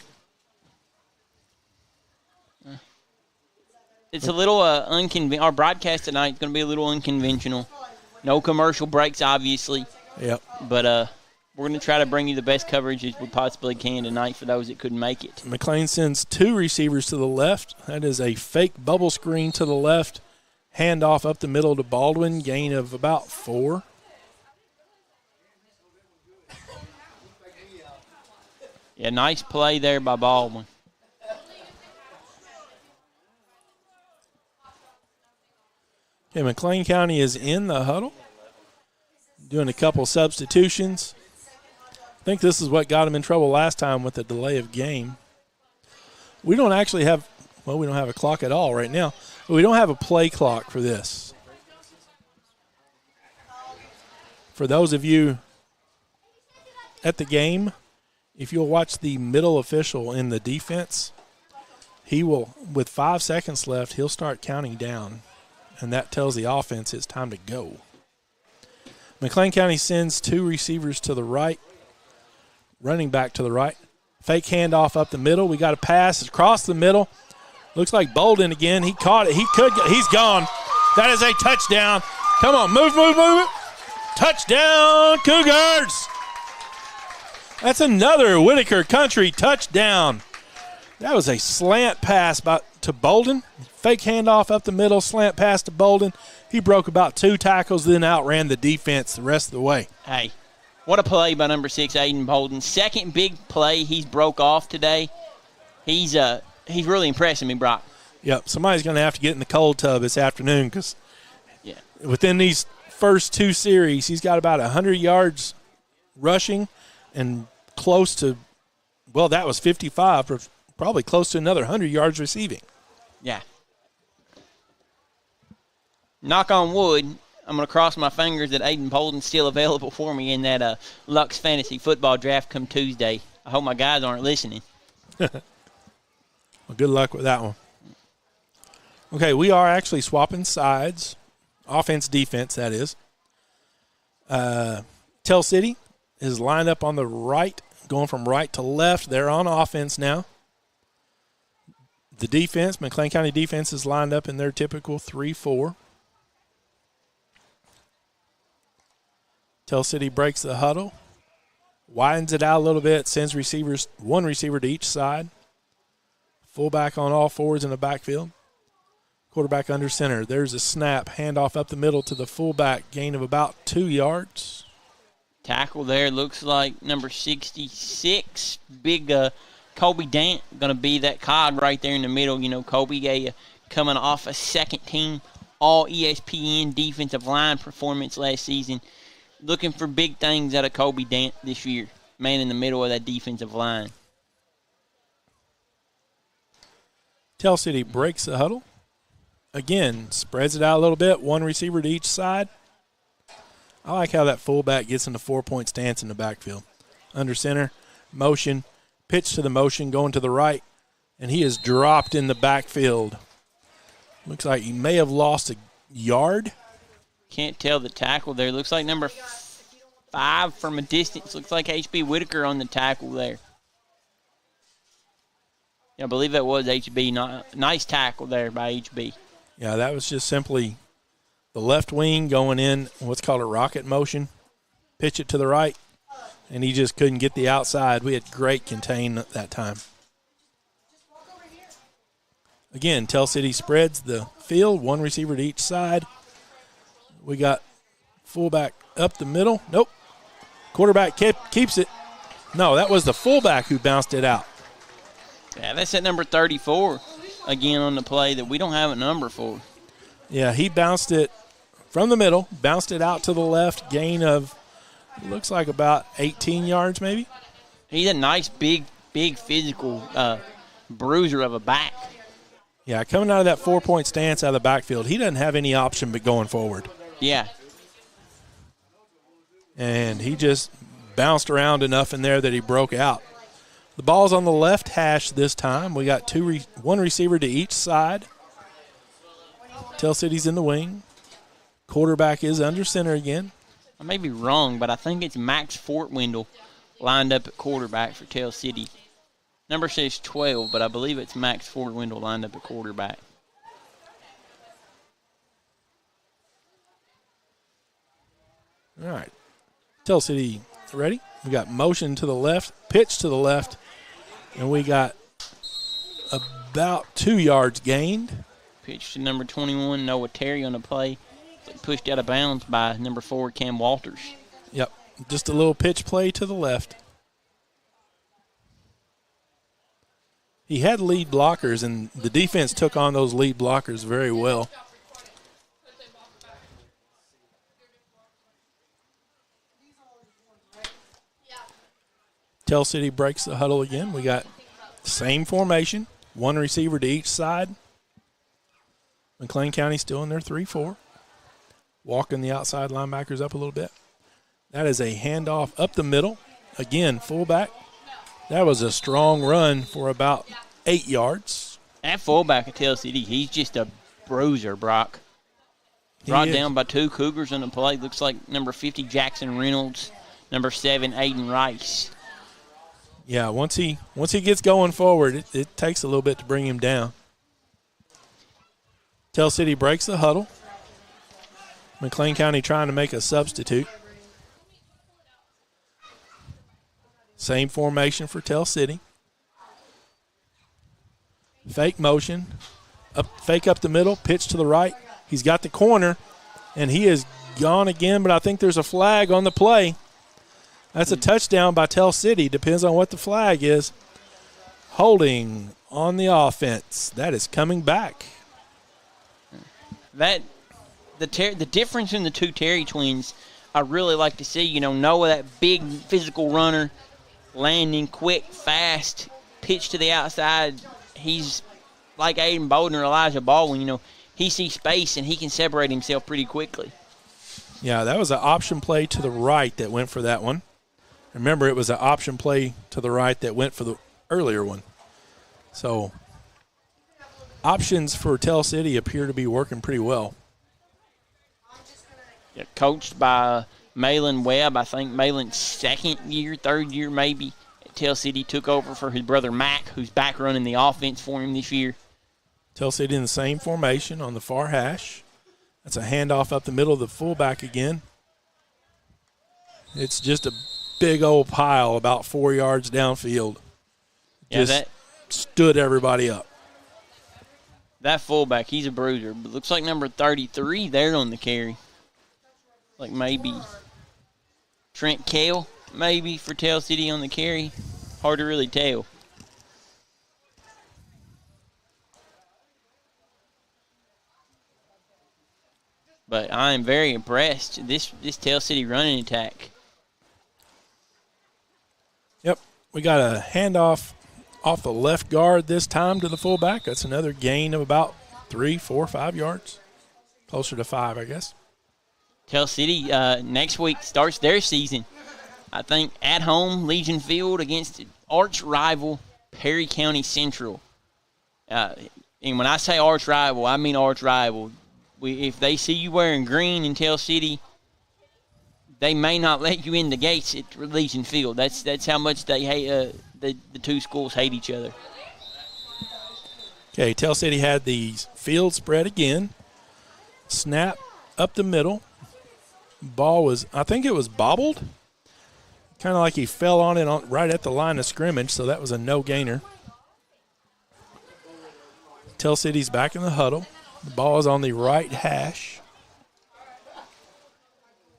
It's a little unconventional. Our broadcast tonight is going to be a little unconventional. No commercial breaks, obviously. Yep. But we're going to try to bring you the best coverage as we possibly can tonight for those that couldn't make it. McLean sends 2 receivers to the left. That is a fake bubble screen to the left. Handoff up the middle to Baldwin. Gain of about 4. Yeah, nice play there by Baldwin. Okay, McLean County is in the huddle, doing a couple substitutions. I think this is what got them in trouble last time with the delay of game. We don't actually have Well, we don't have a clock at all right now. But we don't have a play clock for this. For those of you at the game, if you'll watch the middle official in the defense, he will, with 5 seconds left, he'll start counting down. And that tells the offense it's time to go. McLean County sends 2 receivers to the right, running back to the right. Fake handoff up the middle. We got a pass across the middle. Looks like Bolden again. He caught it. He's gone. That is a touchdown. Come on, move it. Touchdown, Cougars. That's another Whitaker Country touchdown. That was a slant pass to Bolden. Fake handoff up the middle, slant pass to Bolden. He broke about 2 tackles, then outran the defense the rest of the way. Hey, what a play by number 6, Aiden Bolden. Second big play he's broke off today. He's really impressing me, Brock. Yep, somebody's going to have to get in the cold tub this afternoon because within these first 2 series, he's got about 100 yards rushing and close to, well, that was 55, but probably close to another 100 yards receiving. Yeah. Knock on wood, I'm going to cross my fingers that Aiden Bolden's still available for me in that Lux Fantasy Football Draft come Tuesday. I hope my guys aren't listening. Well, good luck with that one. Okay, we are actually swapping sides. Offense, defense, that is. Tell City is lined up on the right, going from right to left. They're on offense now. The defense, McLean County defense, is lined up in their typical 3-4. Tell City breaks the huddle, widens it out a little bit, sends receivers, 1 receiver to each side. Fullback on all fours in the backfield. Quarterback under center. There's a snap, handoff up the middle to the fullback, gain of about 2 yards. Tackle there looks like number 66, big Kobe Dant, going to be that cog right there in the middle. You know, Kobe coming off a second-team All-ESPN defensive line performance last season. Looking for big things out of Kobe Dant this year. Man in the middle of that defensive line. Tell City breaks the huddle. Again, spreads it out a little bit, 1 receiver to each side. I like how that fullback gets in the 4-point stance in the backfield. Under center, motion, pitch to the motion, going to the right, and he is dropped in the backfield. Looks like he may have lost a yard. Can't tell the tackle there. Looks like number 5 from a distance. Looks like H.B. Whitaker on the tackle there. Yeah, I believe that was H.B. Nice tackle there by H.B. Yeah, that was just simply the left wing going in what's called a rocket motion. Pitch it to the right, and he just couldn't get the outside. We had great contain that time. Again, Tell City spreads the field, 1 receiver to each side. We got fullback up the middle. Nope. Quarterback keeps it. No, that was the fullback who bounced it out. Yeah, that's at number 34 again on the play that we don't have a number for. Yeah, he bounced it from the middle, bounced it out to the left, gain of looks like about 18 yards maybe. He's a nice, big physical bruiser of a back. Yeah, coming out of that 4-point stance out of the backfield, he doesn't have any option but going forward. Yeah. And he just bounced around enough in there that he broke out. The ball's on the left hash this time. We got 1 receiver to each side. Tell City's in the wing. Quarterback is under center again. I may be wrong, but I think it's Max Fortwindle lined up at quarterback for Tell City. Number says 12, but I believe it's Max Fortwindle lined up at quarterback. All right. Tell City ready. We got motion to the left, pitch to the left, and we got about 2 yards gained. Pitch to number 21, Noah Terry on the play. Pushed out of bounds by number 4, Cam Walters. Yep, just a little pitch play to the left. He had lead blockers, and the defense took on those lead blockers very well. Tell City breaks the huddle again. We got the same formation, One receiver to each side. McLean County still in their 3-4. Walking the outside linebackers up a little bit. That is a handoff up the middle. Again, fullback. That was a strong run for about 8 yards. That fullback at Tell City, he's just a bruiser, Brock. Brought down by 2 Cougars on the play. Looks like number 50, Jackson Reynolds, number 7, Aiden Rice. Yeah, once he gets going forward, it takes a little bit to bring him down. Tell City breaks the huddle. McLean County trying to make a substitute. Same formation for Tell City. Fake motion. Fake up the middle, pitch to the right. He's got the corner, and he is gone again, but I think there's a flag on the play. That's a touchdown by Tell City. Depends on what the flag is. Holding on the offense. That is coming back. The difference in the 2 Terry twins, I really like to see. You know, Noah, that big physical runner, landing quick, fast, pitch to the outside. He's like Aiden Bolden or Elijah Baldwin. You know, he sees space and he can separate himself pretty quickly. Yeah, that was an option play to the right that went for that one. Remember, it was an option play to the right that went for the earlier one. So options for Tell City appear to be working pretty well. Yeah, coached by Malin Webb. I think Malin's third year maybe. Tell City took over for his brother Mac, who's back running the offense for him this year. Tell City in the same formation on the far hash. That's a handoff up the middle of the fullback again. It's just a big old pile about 4 yards downfield. Just stood everybody up. That fullback, he's a bruiser. But looks like number 33 there on the carry. Like maybe Trent Kale, maybe, for Tell City on the carry. Hard to really tell. But I am very impressed. This Tell City running attack. Yep, we got a handoff off the left guard this time to the fullback. That's another gain of about 3, 4, 5 yards. Closer to 5, I guess. Tell City next week starts their season, I think, at home, Legion Field, against arch rival Perry County Central. And when I say arch rival, I mean arch rival. If they see you wearing green in Tell City, they may not let you in the gates at Legion Field. That's how much they hate. The 2 schools hate each other. Okay, Tell City had the field spread again. Snap up the middle. Ball was, I think it was bobbled. Kind of like he fell on it right at the line of scrimmage, so that was a no-gainer. Tell City's back in the huddle. The ball is on the right hash.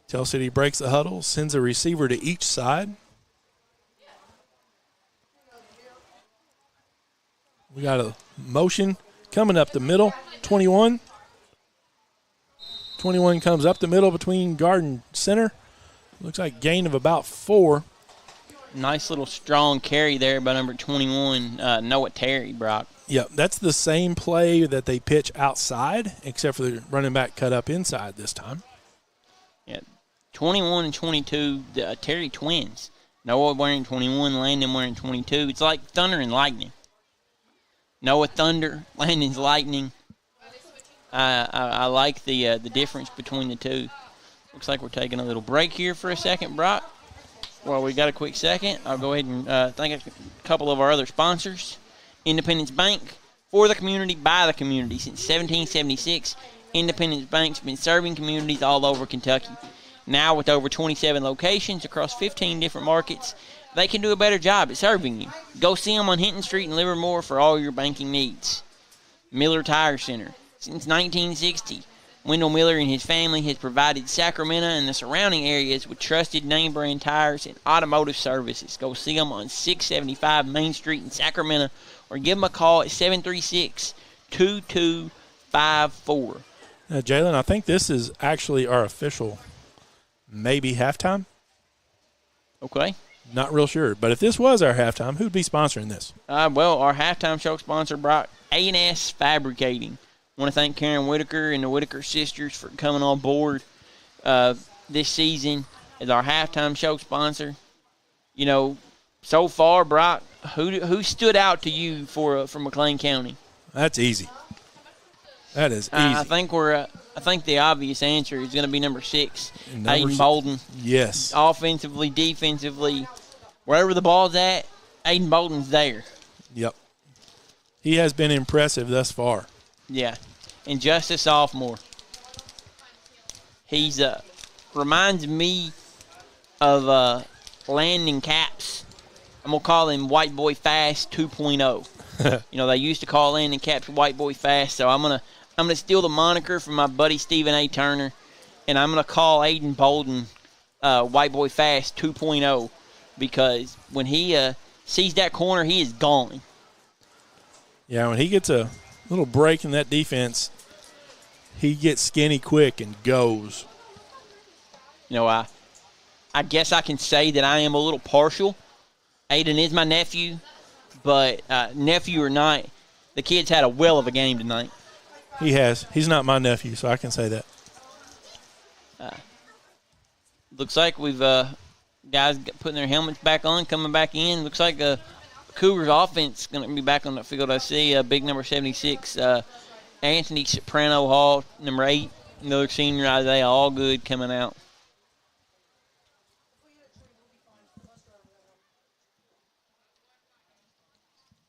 Tell City breaks the huddle, sends a receiver to each side. We got a motion coming up the middle. 21. 21 comes up the middle between guard and center. Looks like gain of about 4. Nice little strong carry there by number 21, Noah Terry, Brock. Yeah, that's the same play that they pitch outside, except for the running back cut up inside this time. Yeah, 21 and 22, the Terry twins. Noah wearing 21, Landon wearing 22. It's like thunder and lightning. Noah thunder, Landon's lightning. I like the difference between the two. Looks like we're taking a little break here for a second, Brock. Well, we got a quick second. I'll go ahead and thank a couple of our other sponsors. Independence Bank, for the community, by the community. Since 1776, Independence Bank's been serving communities all over Kentucky. Now, with over 27 locations across 15 different markets, they can do a better job at serving you. Go see them on Hinton Street in Livermore for all your banking needs. Miller Tire Center. Since 1960, Wendell Miller and his family has provided Sacramento and the surrounding areas with trusted name brand tires and automotive services. Go see them on 675 Main Street in Sacramento or give them a call at 736-2254. Now, Jalen, I think this is actually our official maybe halftime. Okay. Not real sure. But if this was our halftime, who'd be sponsoring this? Well, our halftime show sponsor, Brock, A&S Fabricating. I want to thank Karen Whitaker and the Whitaker sisters for coming on board this season as our halftime show sponsor. You know, so far, Brock, who stood out to you for McLean County? That's easy. That is easy. I think the obvious answer is going to be number 6, Aiden Bolden. Yes. Offensively, defensively, wherever the ball's at, Aiden Bolden's there. Yep. He has been impressive thus far. Yeah, and just a sophomore. He's reminds me of Landon Capps. I'm going to call him White Boy Fast 2.0. You know, they used to call Landon Capps White Boy Fast, so I'm gonna steal the moniker from my buddy Stephen A. Turner, and I'm going to call Aiden Bolden White Boy Fast 2.0 because when he sees that corner, he is gone. Yeah, when he gets a little break in that defense, he gets skinny quick and goes. You know, I guess I can say that I am a little partial. Aiden is my nephew, but nephew or not, the kid's had a whale of a game tonight. He has. He's not my nephew, so I can say that. Looks like we've guys putting their helmets back on, coming back in. Looks like Cougars offense is going to be back on the field. I see big number 76, Anthony Soprano Hall, number 8, another senior Isaiah Allgood coming out.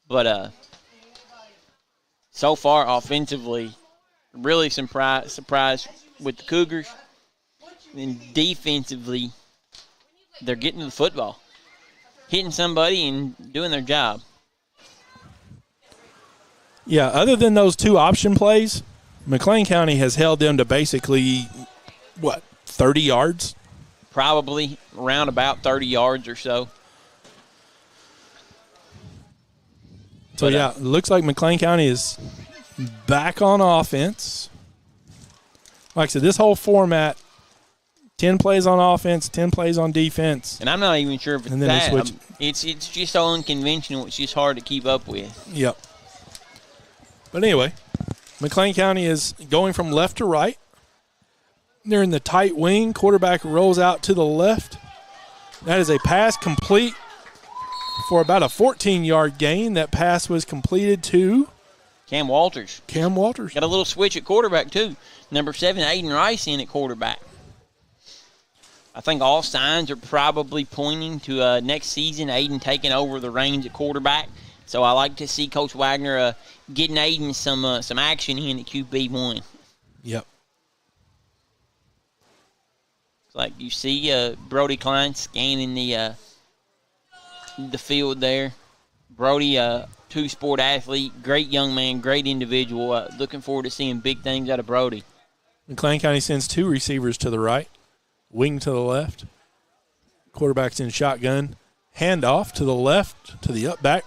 But so far offensively, really surprised with the Cougars. And defensively, they're getting to the football, hitting somebody and doing their job. Yeah, other than those 2 option plays, McLean County has held them to basically, 30 yards? Probably around about 30 yards or so. So, yeah, it looks like McLean County is back on offense. Like I said, this whole format, 10 plays on offense, 10 plays on defense. And I'm not even sure if it's that. It's just so unconventional, it's just hard to keep up with. Yep. But anyway, McLean County is going from left to right. They're in the tight wing. Quarterback rolls out to the left. That is a pass complete for about a 14-yard gain. That pass was completed to Cam Walters. Got a little switch at quarterback, too. Number 7, Aiden Rice in at quarterback. I think all signs are probably pointing to next season Aiden taking over the reins at quarterback. So I like to see Coach Wagner getting Aiden some action in at QB1. Yep. It's like you see Brody Klein scanning the field there. Brody, two-sport athlete, great young man, great individual. Looking forward to seeing big things out of Brody. McLean County sends 2 receivers to the right, wing to the left. Quarterback's in shotgun. Handoff to the left to the up back.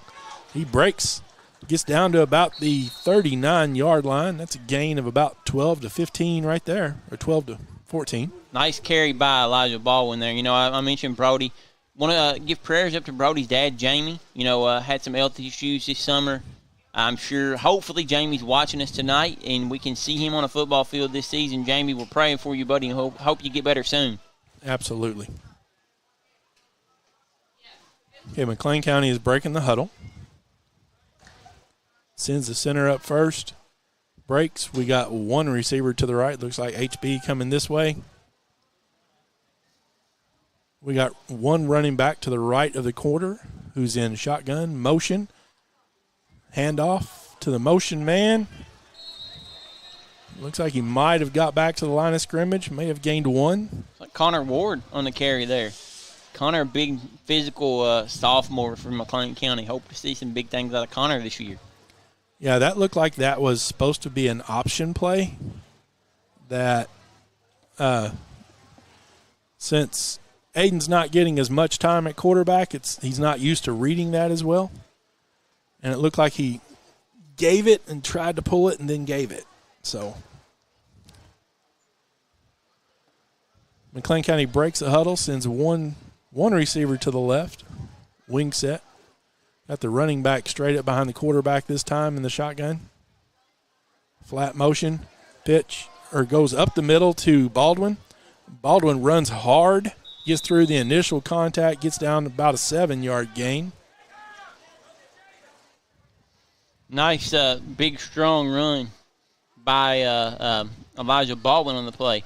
He breaks, gets down to about the 39-yard line. That's a gain of about 12 to 15 right there, or 12 to 14. Nice carry by Elijah Baldwin there. You know, I mentioned Brody. Want to give prayers up to Brody's dad, Jamie. You know, had some health issues this summer. I'm sure, hopefully, Jamie's watching us tonight, and we can see him on a football field this season. Jamie, we're praying for you, buddy, and hope you get better soon. Absolutely. Okay, McLean County is breaking the huddle. Sends the center up first. Breaks. We got 1 receiver to the right. Looks like HB coming this way. We got 1 running back to the right of the quarter who's in shotgun motion. Handoff to the motion man. Looks like he might have got back to the line of scrimmage. May have gained 1. It's like Connor Ward on the carry there. Connor, big physical sophomore from McLean County. Hope to see some big things out of Connor this year. Yeah, that looked like that was supposed to be an option play. That since Aiden's not getting as much time at quarterback, he's not used to reading that as well. And it looked like he gave it and tried to pull it and then gave it. So McLean County breaks the huddle, sends 1 One receiver to the left. Wing set. Got the running back straight up behind the quarterback this time in the shotgun. Flat motion. Pitch, or goes up the middle to Baldwin. Baldwin runs hard. Gets through the initial contact. Gets down about a 7-yard gain. Nice, big, strong run by Elijah Baldwin on the play.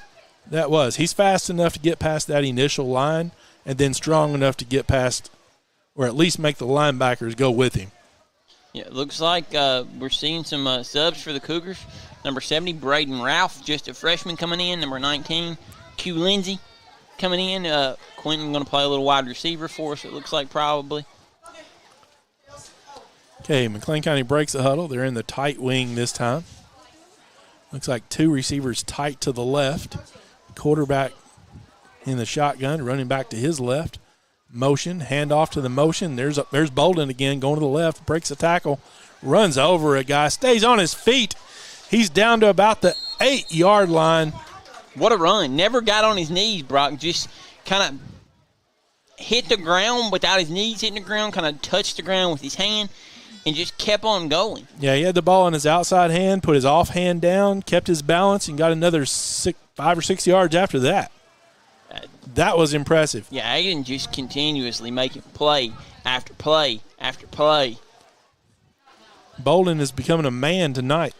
That was. He's fast enough to get past that initial line and then strong enough to get past, or at least make the linebackers go with him. Yeah, it looks like we're seeing some subs for the Cougars. Number 70, Braden Ralph, just a freshman coming in. Number 19, Q Lindsey coming in. Quentin going to play a little wide receiver for us, it looks like probably. Okay, McLean County breaks the huddle. They're in the tight wing this time. Looks like two receivers tight to the left. Quarterback in the shotgun, running back to his left. Motion, handoff to the motion. There's Bolden again going to the left, breaks the tackle, runs over a guy, stays on his feet. He's down to about the 8-yard line. What a run. Never got on his knees, Brock. Just kind of hit the ground without his knees hitting the ground, kind of touched the ground with his hand, and just kept on going. Yeah, he had the ball in his outside hand, put his off hand down, kept his balance, and got another 5 or 6 yards after that. That was impressive. Yeah, Aiden just continuously making play after play after play. Bolden is becoming a man tonight.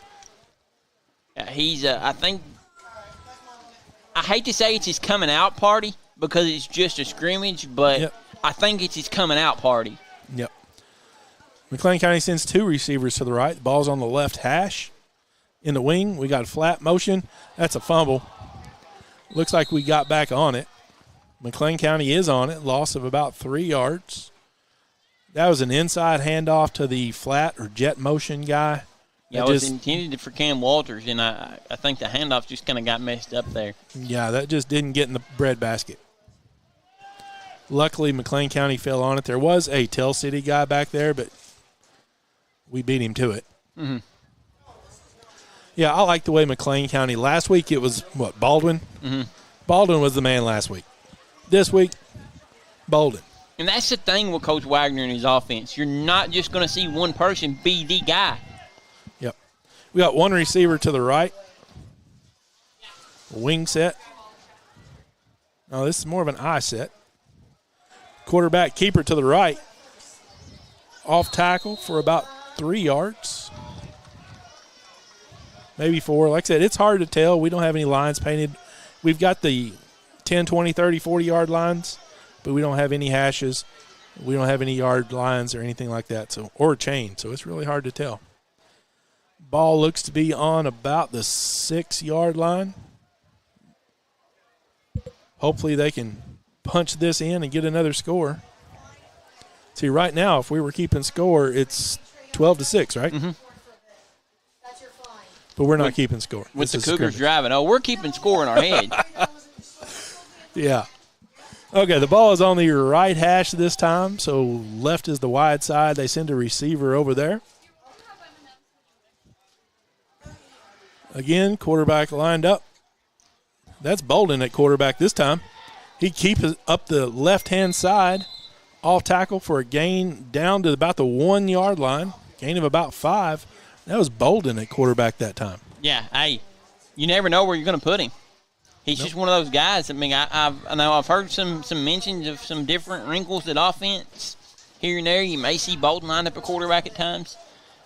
He's, I hate to say it's his coming out party because it's just a scrimmage, but yep. I think it's his coming out party. Yep. McLean County sends two receivers to the right. The ball's on the left hash. In the wing, we got a flat motion. That's a fumble. Looks like we got back on it. McLean County is on it. Loss of about 3 yards. That was an inside handoff to the flat or jet motion guy. Yeah, it was intended for Cam Walters, and I think the handoff just kind of got messed up there. Yeah, that just didn't get in the breadbasket. Luckily, McLean County fell on it. There was a Tell City guy back there, but we beat him to it. Mm-hmm. Yeah, I like the way McLean County. Last week it was, Baldwin? Mm-hmm. Baldwin was the man last week. This week, Bolden. And that's the thing with Coach Wagner and his offense. You're not just going to see one person be the guy. Yep. We got one receiver to the right. Wing set. No, this is more of an eye set. Quarterback keeper to the right. Off tackle for about 3 yards. Maybe 4. Like I said, it's hard to tell. We don't have any lines painted. We've got the 10, 20, 30, 40-yard lines, but we don't have any hashes. We don't have any yard lines or anything like that, or chain, so it's really hard to tell. Ball looks to be on about the 6-yard line. Hopefully they can punch this in and get another score. See, right now, if we were keeping score, it's 12-6, right? Mm-hmm. But we're not keeping score. With the Cougars driving. Oh, we're keeping score in our head. Yeah. Okay, the ball is on the right hash this time, so left is the wide side. They send a receiver over there. Again, quarterback lined up. That's Bolden at quarterback this time. He keeps it up the left-hand side. Off tackle for a gain down to about the 1-yard line. Gain of about 5. That was Bolden at quarterback that time. Yeah, hey, you never know where you're going to put him. He's just one of those guys. I mean, I know I've heard some mentions of some different wrinkles at offense here and there. You may see Bolden lined up at quarterback at times.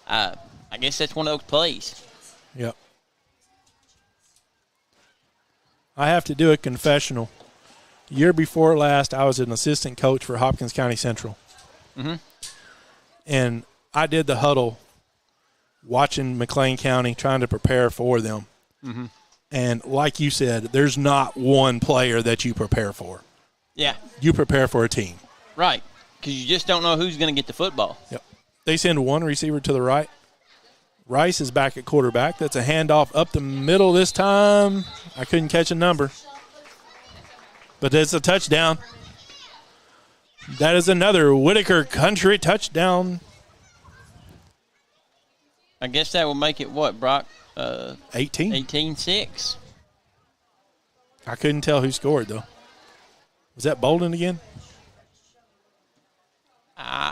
I guess that's one of those plays. Yep. I have to do a confessional. Year before last, I was an assistant coach for Hopkins County Central. Mm-hmm. And I did the huddle watching McLean County, trying to prepare for them. Mm-hmm. And like you said, there's not one player that you prepare for. Yeah. You prepare for a team. Right, because you just don't know who's going to get the football. Yep. They send one receiver to the right. Rice is back at quarterback. That's a handoff up the middle this time. I couldn't catch a number. But it's a touchdown. That is another Whitaker Country touchdown. I guess that will make it what, Brock? 18. 18-6. I couldn't tell who scored, though. Was that Bolden again?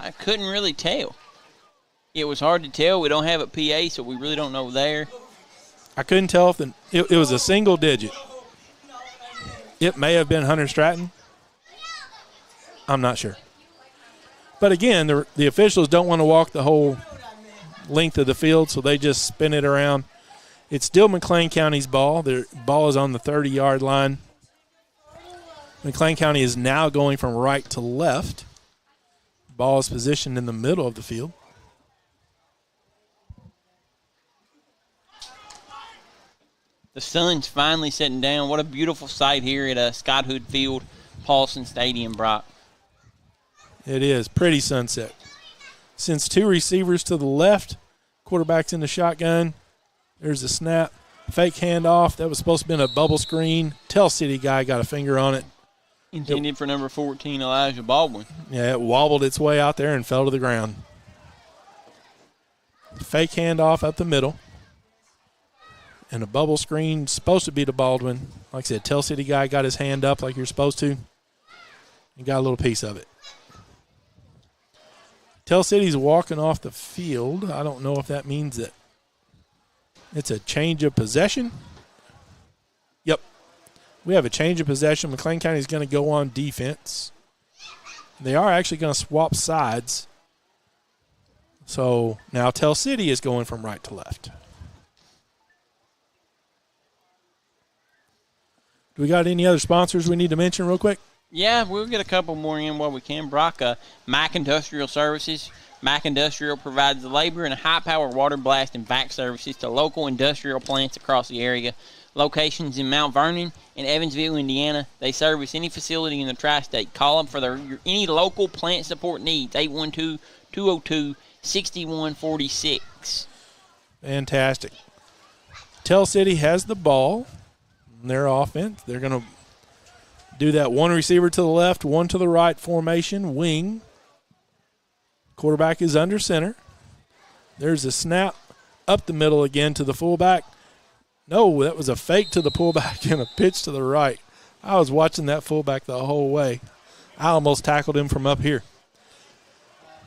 I couldn't really tell. It was hard to tell. We don't have a PA, so we really don't know there. I couldn't tell if it was a single digit. It may have been Hunter Stratton. I'm not sure. But again, the officials don't want to walk the whole length of the field, so they just spin it around. It's still McLean County's ball. Their ball is on the 30-yard line. McLean County is now going from right to left. Ball is positioned in the middle of the field. The sun's finally setting down. What a beautiful sight here at Scott Hood Field, Paulson Stadium, Brock. It is. Pretty sunset. Sends two receivers to the left. Quarterback's in the shotgun. There's the snap. Fake handoff. That was supposed to have been a bubble screen. Tell City guy got a finger on it. Intended for number 14, Elijah Baldwin. Yeah, it wobbled its way out there and fell to the ground. Fake handoff up the middle. And a bubble screen supposed to be to Baldwin. Like I said, Tell City guy got his hand up like you're supposed to. And got a little piece of it. Tell City's walking off the field. I don't know if that means that it's a change of possession. Yep. We have a change of possession. McLean County is going to go on defense. They are actually going to swap sides. So now Tell City is going from right to left. Do we got any other sponsors we need to mention real quick? Yeah, we'll get a couple more in while we can. Brock, Mack Industrial Services. Mack Industrial provides the labor and high-power water blast and vac services to local industrial plants across the area. Locations in Mount Vernon and Evansville, Indiana. They service any facility in the tri-state. Call them for any local plant support needs. 812-202-6146. Fantastic. Tell City has the ball in their offense. They're going to do that one receiver to the left, one to the right formation, wing. Quarterback is under center. There's a snap up the middle again to the fullback. No, that was a fake to the fullback and a pitch to the right. I was watching that fullback the whole way. I almost tackled him from up here.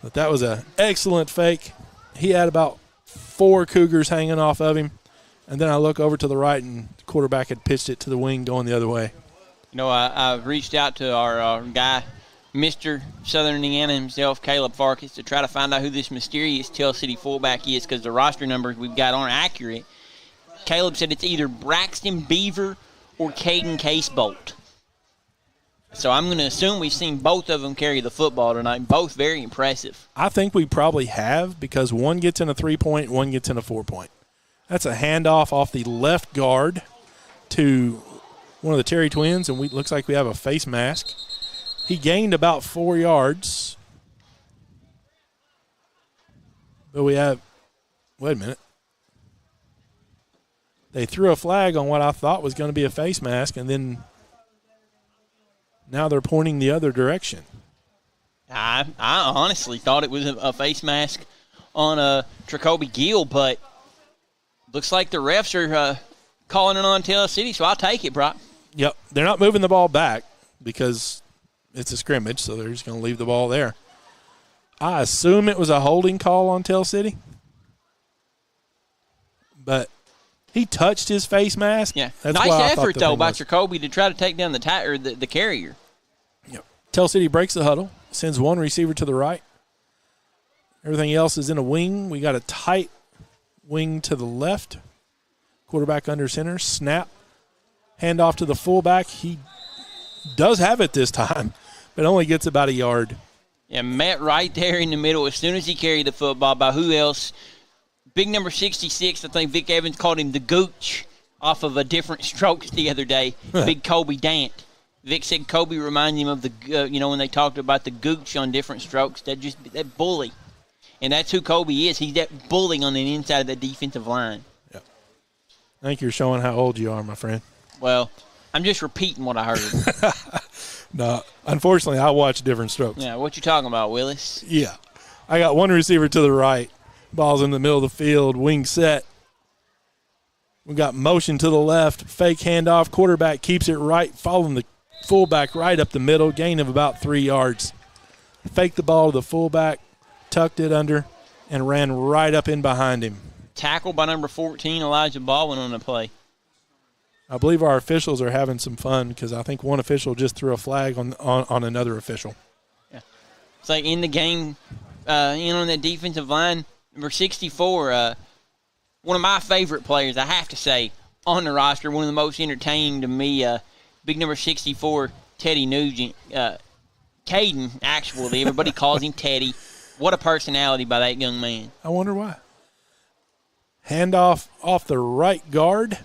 But that was an excellent fake. He had about 4 Cougars hanging off of him. And then I look over to the right, and the quarterback had pitched it to the wing going the other way. You know, I reached out to our guy, Mr. Southern Indiana himself, Caleb Farkas, to try to find out who this mysterious Tell City fullback is because the roster numbers we've got aren't accurate. Caleb said it's either Braxton Beaver or Caden Casebolt. So I'm going to assume we've seen both of them carry the football tonight. Both very impressive. I think we probably have because one gets in a 3-point, one gets in a 4-point. That's a handoff off the left guard to one of the Terry twins, and looks like we have a face mask. He gained about 4 yards. But we have – wait a minute. They threw a flag on what I thought was going to be a face mask, and then now they're pointing the other direction. I honestly thought it was a face mask on Tracoby Gill, but looks like the refs are calling it on Tell City, so I'll take it, Brock. Yep. They're not moving the ball back because it's a scrimmage, so they're just going to leave the ball there. I assume it was a holding call on Tell City. But he touched his face mask. Yeah. That's nice effort, though, by Tracoby to try to take down the carrier. Yep. Tell City breaks the huddle, sends one receiver to the right. Everything else is in a wing. We got a tight wing to the left. Quarterback under center. Snap. Handoff to the fullback. He does have it this time, but only gets about a yard. Yeah, met right there in the middle as soon as he carried the football by who else? Big number 66, I think Vic Evans called him the Gooch off of a different strokes the other day. Big Kobe Dant. Vic said Kobe reminded him of the, when they talked about the Gooch on different strokes, that bully. And that's who Kobe is. He's that bully on the inside of the defensive line. Yep. I think you're showing how old you are, my friend. Well, I'm just repeating what I heard. No, unfortunately, I watch different strokes. Yeah, what you talking about, Willis? Yeah. I got one receiver to the right. Ball's in the middle of the field, wing set. We got motion to the left, fake handoff. Quarterback keeps it right, following the fullback right up the middle, gain of about 3 yards. Fake the ball to the fullback. tucked it under, and ran right up in behind him. Tackle by number 14, Elijah Baldwin on the play. I believe our officials are having some fun because I think one official just threw a flag on another official. Yeah. It's like in the game, in on that defensive line, number 64, one of my favorite players, I have to say, on the roster, one of the most entertaining to me, big number 64, Teddy Nugent. Caden, actually. Everybody calls him Teddy. What a personality by that young man. I wonder why. Handoff off the right guard.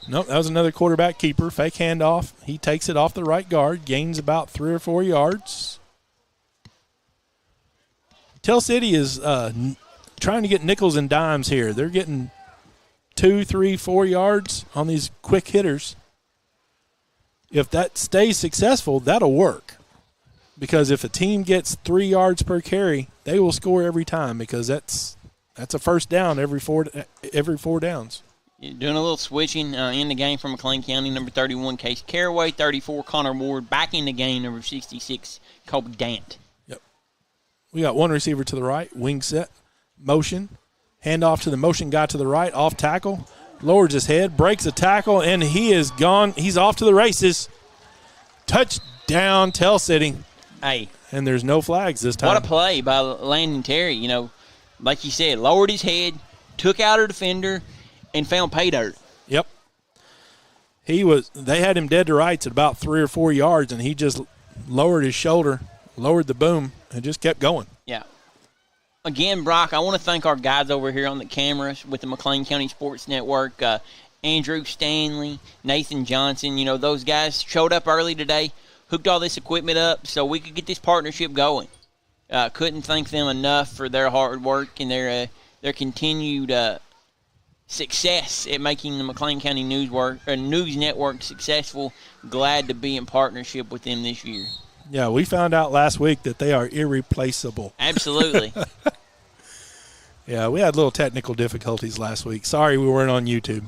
Nope, that was another quarterback keeper. Fake handoff. He takes it off the right guard, gains about 3 or 4 yards. Tell City is trying to get nickels and dimes here. They're getting 2, 3, 4 yards on these quick hitters. If that stays successful, that'll work. Because if a team gets 3 yards per carry, they will score every time because that's a first down every four downs. Doing a little switching in the game from McLean County, number 31, Case Caraway, 34, Connor Ward, back in the game, number 66, Kobe Dant. Yep. We got one receiver to the right, wing set, motion, handoff to the motion guy to the right, off tackle, lowers his head, breaks a tackle, and he is gone. He's off to the races. Touchdown, Tell City. Hey. And there's no flags this time. What a play by Landon Terry. You know, like you said, lowered his head, took out a defender, and found pay dirt. Yep. They had him dead to rights at about 3 or 4 yards, and he just lowered his shoulder, lowered the boom, and just kept going. Yeah. Again, Brock, I want to thank our guys over here on the cameras with the McLean County Sports Network, Andrew Stanley, Nathan Johnson. You know, those guys showed up early today, hooked all this equipment up so we could get this partnership going. Couldn't thank them enough for their hard work and their continued success at making the McLean County News Network successful. Glad to be in partnership with them this year. Yeah, we found out last week that they are irreplaceable. Absolutely. Yeah, we had little technical difficulties last week. Sorry we weren't on YouTube.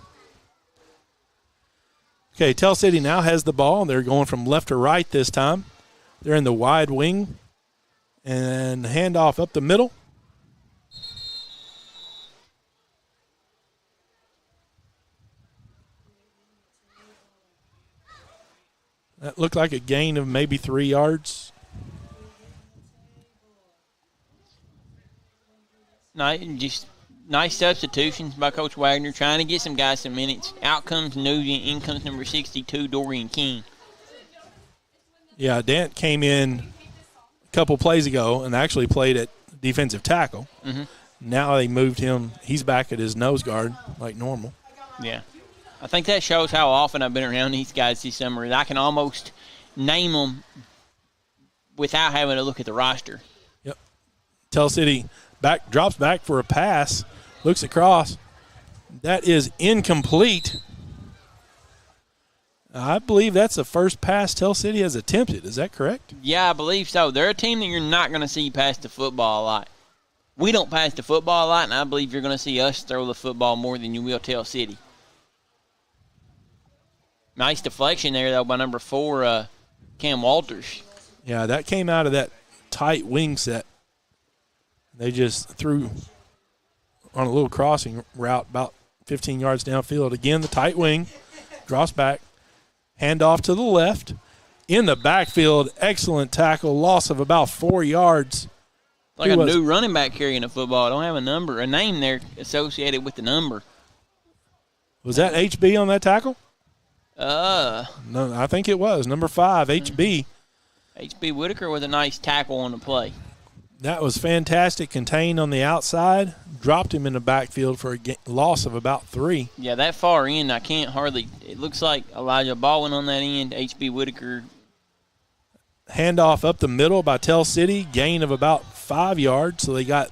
Okay, Tell City now has the ball. They're going from left to right this time. They're in the wide wing. And handoff up the middle. That looked like a gain of maybe 3 yards. Nice substitutions by Coach Wagner, trying to get some guys some minutes. Out comes Nugent, in comes number 62, Dorian King. Yeah, Dant came in a couple plays ago and actually played at defensive tackle. Mm-hmm. Now they moved him. He's back at his nose guard like normal. Yeah. I think that shows how often I've been around these guys this summer. I can almost name them without having to look at the roster. Yep. Tell City drops back for a pass, looks across. That is incomplete. I believe that's the first pass Tell City has attempted. Is that correct? Yeah, I believe so. They're a team that you're not going to see pass the football a lot. We don't pass the football a lot, and I believe you're going to see us throw the football more than you will Tell City. Nice deflection there, though, by number 4, Cam Walters. Yeah, that came out of that tight wing set. They just threw on a little crossing route about 15 yards downfield. Again, the tight wing, drops back, handoff to the left. In the backfield, excellent tackle, loss of about 4 yards. Like a new running back carrying a football. I don't have a name there associated with the number. Was that HB on that tackle? No, I think it was. Number 5, HB. HB Whitaker with a nice tackle on the play. That was fantastic. Contained on the outside. Dropped him in the backfield for a loss of about 3. Yeah, that far in, I can't hardly – it looks like Elijah Baldwin on that end, HB Whitaker. Handoff up the middle by Tell City. Gain of about 5 yards. So they got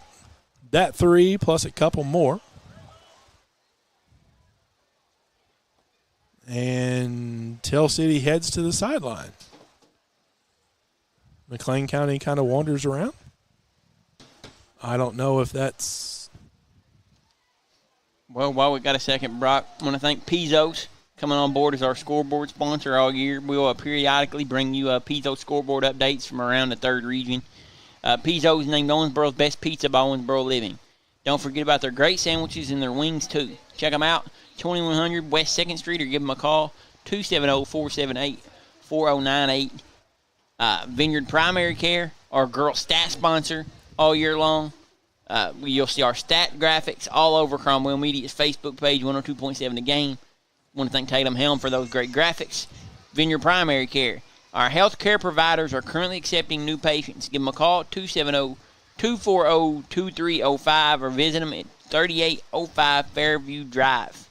that 3 plus a couple more. And Tell City heads to the sideline. McLean County kind of wanders around. I don't know if that's... Well, while we got a second, Brock, I want to thank Pizos coming on board as our scoreboard sponsor all year. We will periodically bring you Pizzo scoreboard updates from around the 3rd region. Pizzo's named Owensboro's best pizza by Owensboro Living. Don't forget about their great sandwiches and their wings, too. Check them out, 2100 West 2nd Street, or give them a call, 270-478-4098. Vineyard Primary Care, our girl stat sponsor all year long. You'll see our stat graphics all over Cromwell Media's Facebook page, 102.7 The Game. Want to thank Tatum Helm for those great graphics. Vineyard Primary Care. Our health care providers are currently accepting new patients. Give them a call, 270-240-2305, or visit them at 3805 Fairview Drive.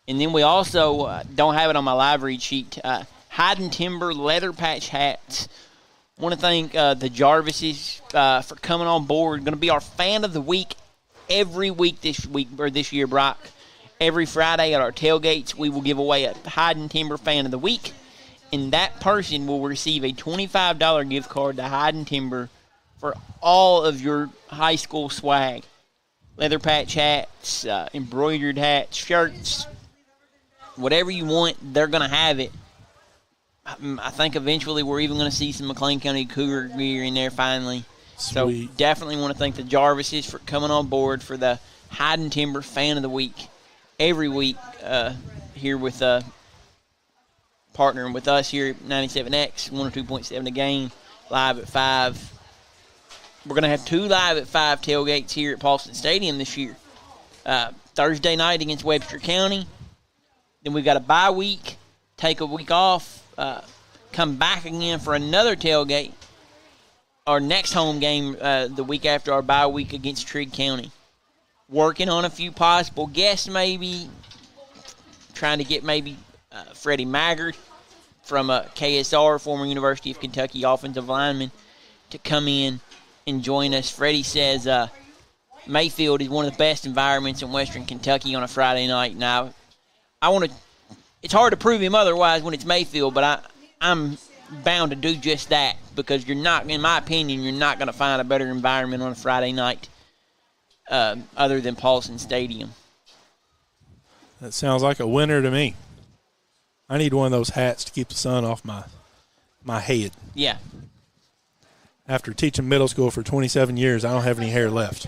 And then we also don't have it on my live read sheet. Hide Timber Leather Patch Hats. Want to thank the Jarvises for coming on board. Going to be our fan of the week every week this year, Brock. Every Friday at our tailgates, we will give away a Hide Timber Fan of the Week, and that person will receive a $25 gift card to Hide Timber for all of your high school swag. Leather patch hats, embroidered hats, shirts, whatever you want, they're going to have it. I think eventually we're even going to see some McLean County Cougar gear in there finally. Sweet. So definitely want to thank the Jarvises for coming on board for the Hide Timber Fan of the Week. Every week here with partnering with us here at 97X, 102.7 The Game, live at 5. We're going to have 2 live at 5 tailgates here at Paulson Stadium this year. Thursday night against Webster County. Then we've got a bye week, take a week off, come back again for another tailgate. Our next home game the week after our bye week against Trigg County. Working on a few possible guests maybe. Trying to get maybe Freddie Maggard from KSR, former University of Kentucky offensive lineman, to come in and join us. Freddie says Mayfield is one of the best environments in Western Kentucky on a Friday night. Now, it's hard to prove him otherwise when it's Mayfield, but I'm bound to do just that, because you're not, in my opinion, you're not going to find a better environment on a Friday night other than Paulson Stadium. That sounds like a winner to me. I need one of those hats to keep the sun off my head. Yeah. After teaching middle school for 27 years, I don't have any hair left.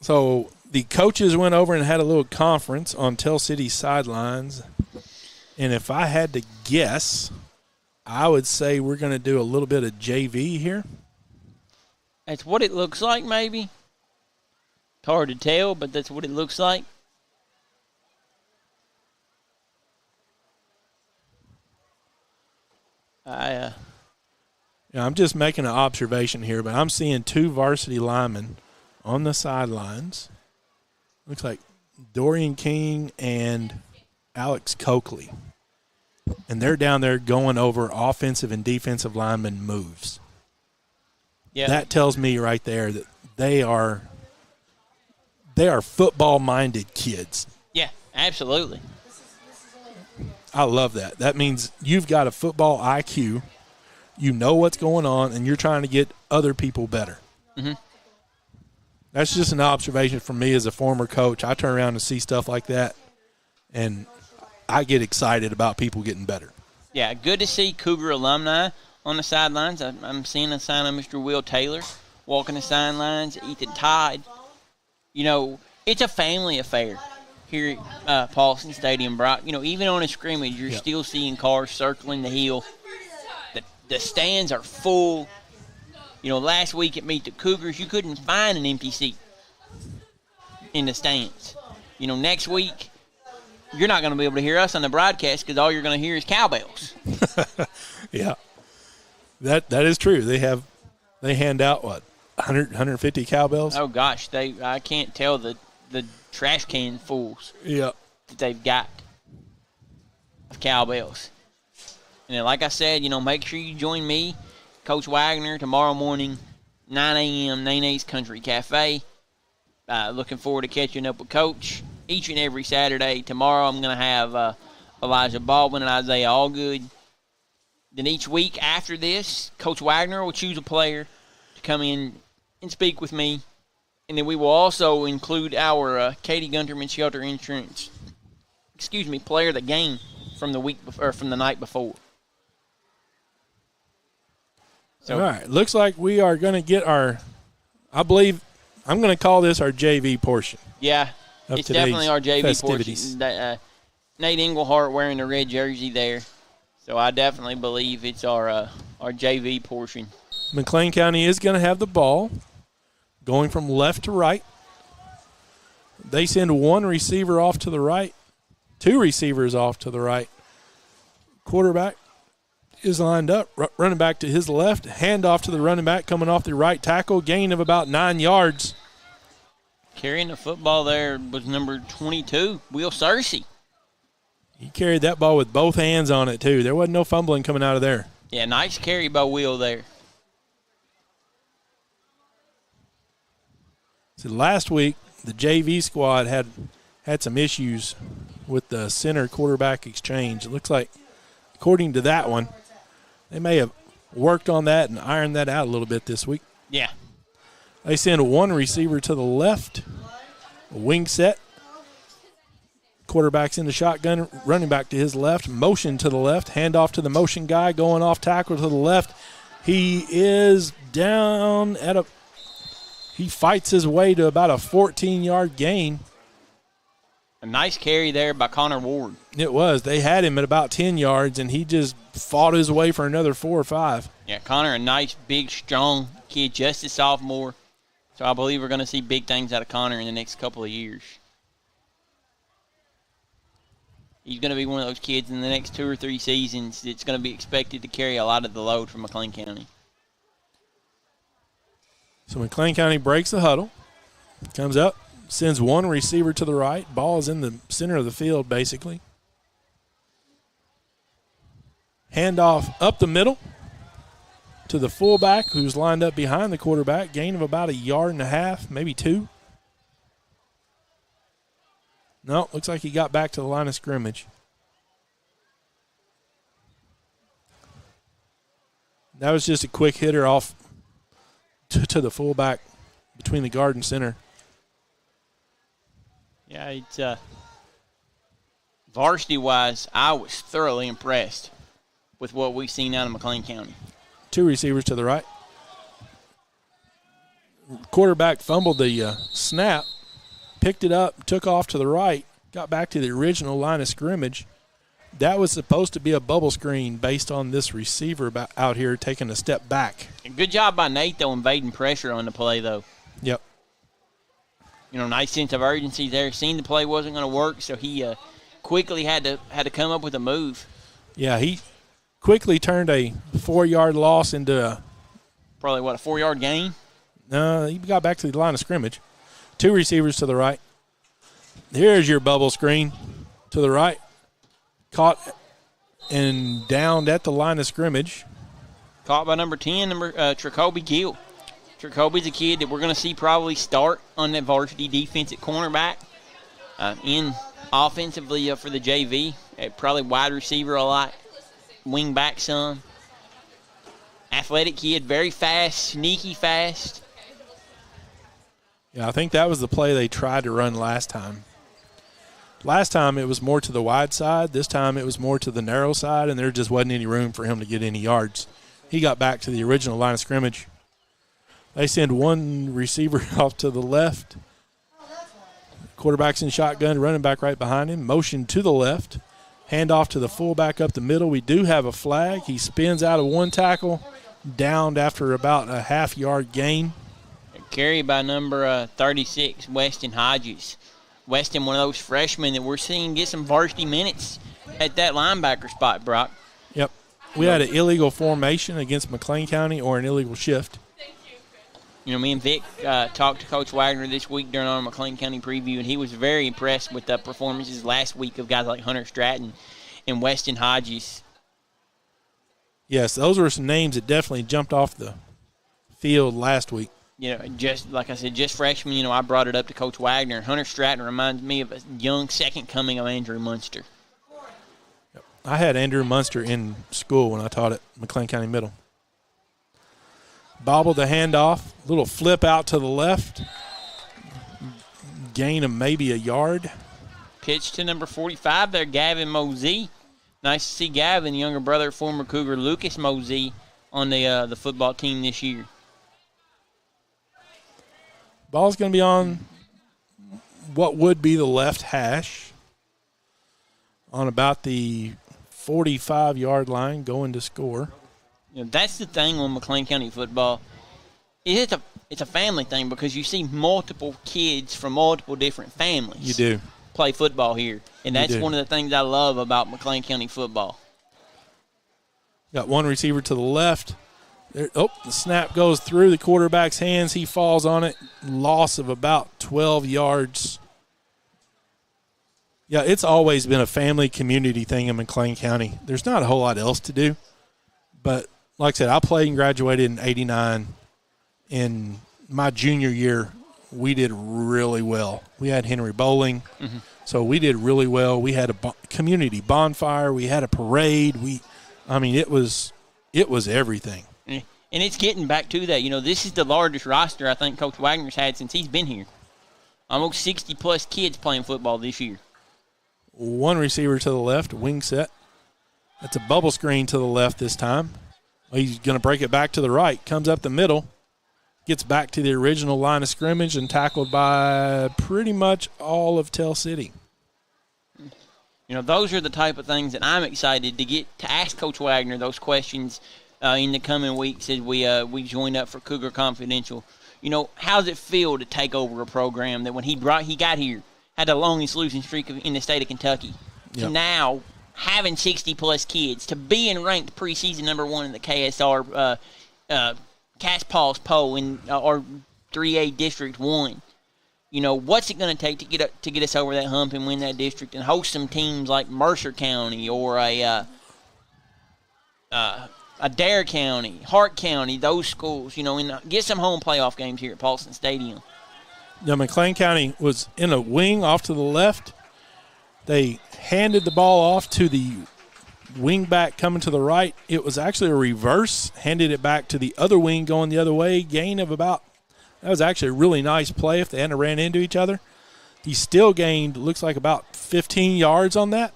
So the coaches went over and had a little conference on Tell City's sidelines. And if I had to guess, I would say we're going to do a little bit of JV here. That's what it looks like, maybe. It's hard to tell, but that's what it looks like. Yeah, I'm just making an observation here, but I'm seeing 2 varsity linemen on the sidelines. Looks like Dorian King and Alex Coakley. And they're down there going over offensive and defensive lineman moves. Yeah. That tells me right there that they are football-minded kids. Yeah, absolutely. I love that. That means you've got a football IQ, you know what's going on, and you're trying to get other people better. Mm-hmm. That's just an observation from me as a former coach. I turn around and see stuff like that, and I get excited about people getting better. Yeah, good to see Cougar alumni on the sidelines. I'm seeing a sign of Mr. Will Taylor walking the sidelines, Ethan Todd. You know, it's a family affair here at Paulson Stadium, Brock. You know, even on a scrimmage, you're still seeing cars circling the hill. The stands are full. You know, last week at Meet the Cougars, you couldn't find an empty seat in the stands. You know, next week, you're not going to be able to hear us on the broadcast because all you're going to hear is cowbells. Yeah. That is true. They hand out, 150 cowbells? Oh, gosh. I can't tell the trash can fulls that they've got of cowbells. And then, like I said, you know, make sure you join me, Coach Wagner, tomorrow morning, 9 a.m., Nene's Country Cafe. Looking forward to catching up with Coach each and every Saturday. Tomorrow I'm going to have Elijah Baldwin and Isaiah Allgood. Then each week after this, Coach Wagner will choose a player to come in and speak with me. And then we will also include our Katie Gunterman Shelter Insurance, player of the game from the week before, or from the night before. So, all right. Looks like we are going to get I believe I'm going to call this our JV portion. Yeah, it's definitely our JV festivities. portion. Nate Englehart wearing the red jersey there. So I definitely believe it's our JV portion. McLean County is going to have the ball going from left to right. They send one receiver off to the right, two receivers off to the right. Quarterback is lined up, running back to his left, handoff to the running back coming off the right tackle, gain of about 9 yards. Carrying the football there was number 22, Will Searcy. He carried that ball with both hands on it, too. There wasn't no fumbling coming out of there. Yeah, nice carry by Will there. So last week, the JV squad had some issues with the center quarterback exchange. It looks like, according to that one, they may have worked on that and ironed that out a little bit this week. Yeah. They send one receiver to the left, a wing set. Quarterback's in the shotgun, running back to his left, motion to the left, handoff to the motion guy, going off tackle to the left. He is down he fights his way to about a 14-yard gain. A nice carry there by Connor Ward. It was. They had him at about 10 yards, and he just fought his way for another 4 or 5. Yeah, Connor, a nice, big, strong kid, just a sophomore. So I believe we're going to see big things out of Connor in the next couple of years. He's going to be one of those kids in the next 2 or 3 seasons that's going to be expected to carry a lot of the load for McLean County. So McLean County breaks the huddle, comes up, sends one receiver to the right. Ball is in the center of the field, basically. Handoff up the middle to the fullback, who's lined up behind the quarterback. Gain of about 1.5 yards, maybe 2. No, looks like he got back to the line of scrimmage. That was just a quick hitter off to the fullback between the guard and center. Yeah, it's varsity-wise, I was thoroughly impressed with what we've seen out of McLean County. 2 receivers to the right. Quarterback fumbled the snap, picked it up, took off to the right, got back to the original line of scrimmage. That was supposed to be a bubble screen based on this receiver out here taking a step back. Good job by Nate, though, invading pressure on the play, though. Yep. You know, nice sense of urgency there. Seen the play wasn't going to work, so he quickly had to come up with a move. Yeah, he quickly turned a 4-yard loss into probably, a 4-yard gain? No, he got back to the line of scrimmage. 2 receivers to the right. Here's your bubble screen to the right. Caught and downed at the line of scrimmage. Caught by number 10, Tracoby Gill. Tracoby's a kid that we're going to see probably start on that varsity defense at cornerback. In offensively for the JV. Probably wide receiver a lot. Wing back some. Athletic kid, very fast, sneaky fast. Yeah, I think that was the play they tried to run last time. Last time it was more to the wide side. This time it was more to the narrow side, and there just wasn't any room for him to get any yards. He got back to the original line of scrimmage. They send one receiver off to the left. Quarterback's in shotgun, running back right behind him. Motion to the left. Handoff to the fullback up the middle. We do have a flag. He spins out of one tackle, downed after about a half-yard gain. Carry by number 36, Weston Hodges. Weston, one of those freshmen that we're seeing get some varsity minutes at that linebacker spot, Brock. Yep. We had an illegal formation against McLean County or an illegal shift. You know, me and Vic talked to Coach Wagner this week during our McLean County preview, and he was very impressed with the performances last week of guys like Hunter Stratton and Weston Hodges. Yes, those were some names that definitely jumped off the field last week. You know, just like I said, just freshmen, you know, I brought it up to Coach Wagner. Hunter Stratton reminds me of a young second coming of Andrew Munster. Yep. I had Andrew Munster in school when I taught at McLean County Middle. Bobble the handoff, little flip out to the left. Gain of maybe 1 yard. Pitch to number 45 there, Gavin Mosey. Nice to see Gavin, younger brother of former Cougar Lucas Mosey, on the football team this year. Ball's going to be on what would be the left hash on about the 45-yard line going to score. You know, that's the thing on McLean County football. It's a family thing because you see multiple kids from multiple different families. You do. Play football here. And that's one of the things I love about McLean County football. Got one receiver to the left. There, the snap goes through the quarterback's hands. He falls on it. Loss of about 12 yards. Yeah, it's always been a family community thing in McLean County. There's not a whole lot else to do. But like I said, I played and graduated in 89. In my junior year, we did really well. We had Henry Bowling, so we did really well. We had a community bonfire. We had a parade. It was everything. And it's getting back to that. You know, this is the largest roster I think Coach Wagner's had since he's been here. Almost 60-plus kids playing football this year. One receiver to the left, wing set. That's a bubble screen to the left this time. He's going to break it back to the right. Comes up the middle. Gets back to the original line of scrimmage and tackled by pretty much all of Tell City. You know, those are the type of things that I'm excited to get to ask Coach Wagner those questions in the coming weeks as we join up for Cougar Confidential. You know, how does it feel to take over a program that when he got here had the longest losing streak in the state of Kentucky? Yep. To now having 60-plus kids, to being ranked preseason number 1 in the KSR Cass Paul's poll in our 3A District 1. You know, what's it going to take to get us over that hump and win that district and host some teams like Mercer County or a Adair County, Hart County, those schools, you know, and get some home playoff games here at Paulson Stadium. Now, McLean County was in a wing off to the left. They handed the ball off to the wing back coming to the right. It was actually a reverse, handed it back to the other wing going the other way. Gain of that was actually a really nice play if they hadn't ran into each other. He still gained, looks like about 15 yards on that.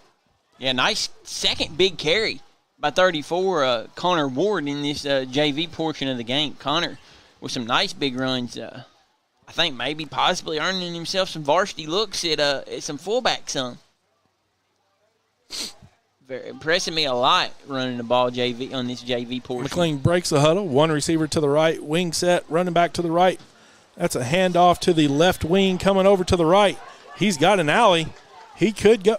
Yeah, nice second big carry by 34, Connor Ward in this JV portion of the game. Connor with some nice big runs. I think maybe possibly earning himself some varsity looks at some fullback some. Very impressing me a lot running the ball JV on this JV portion. McLean breaks the huddle. One receiver to the right, wing set, running back to the right. That's a handoff to the left wing coming over to the right. He's got an alley. He could go.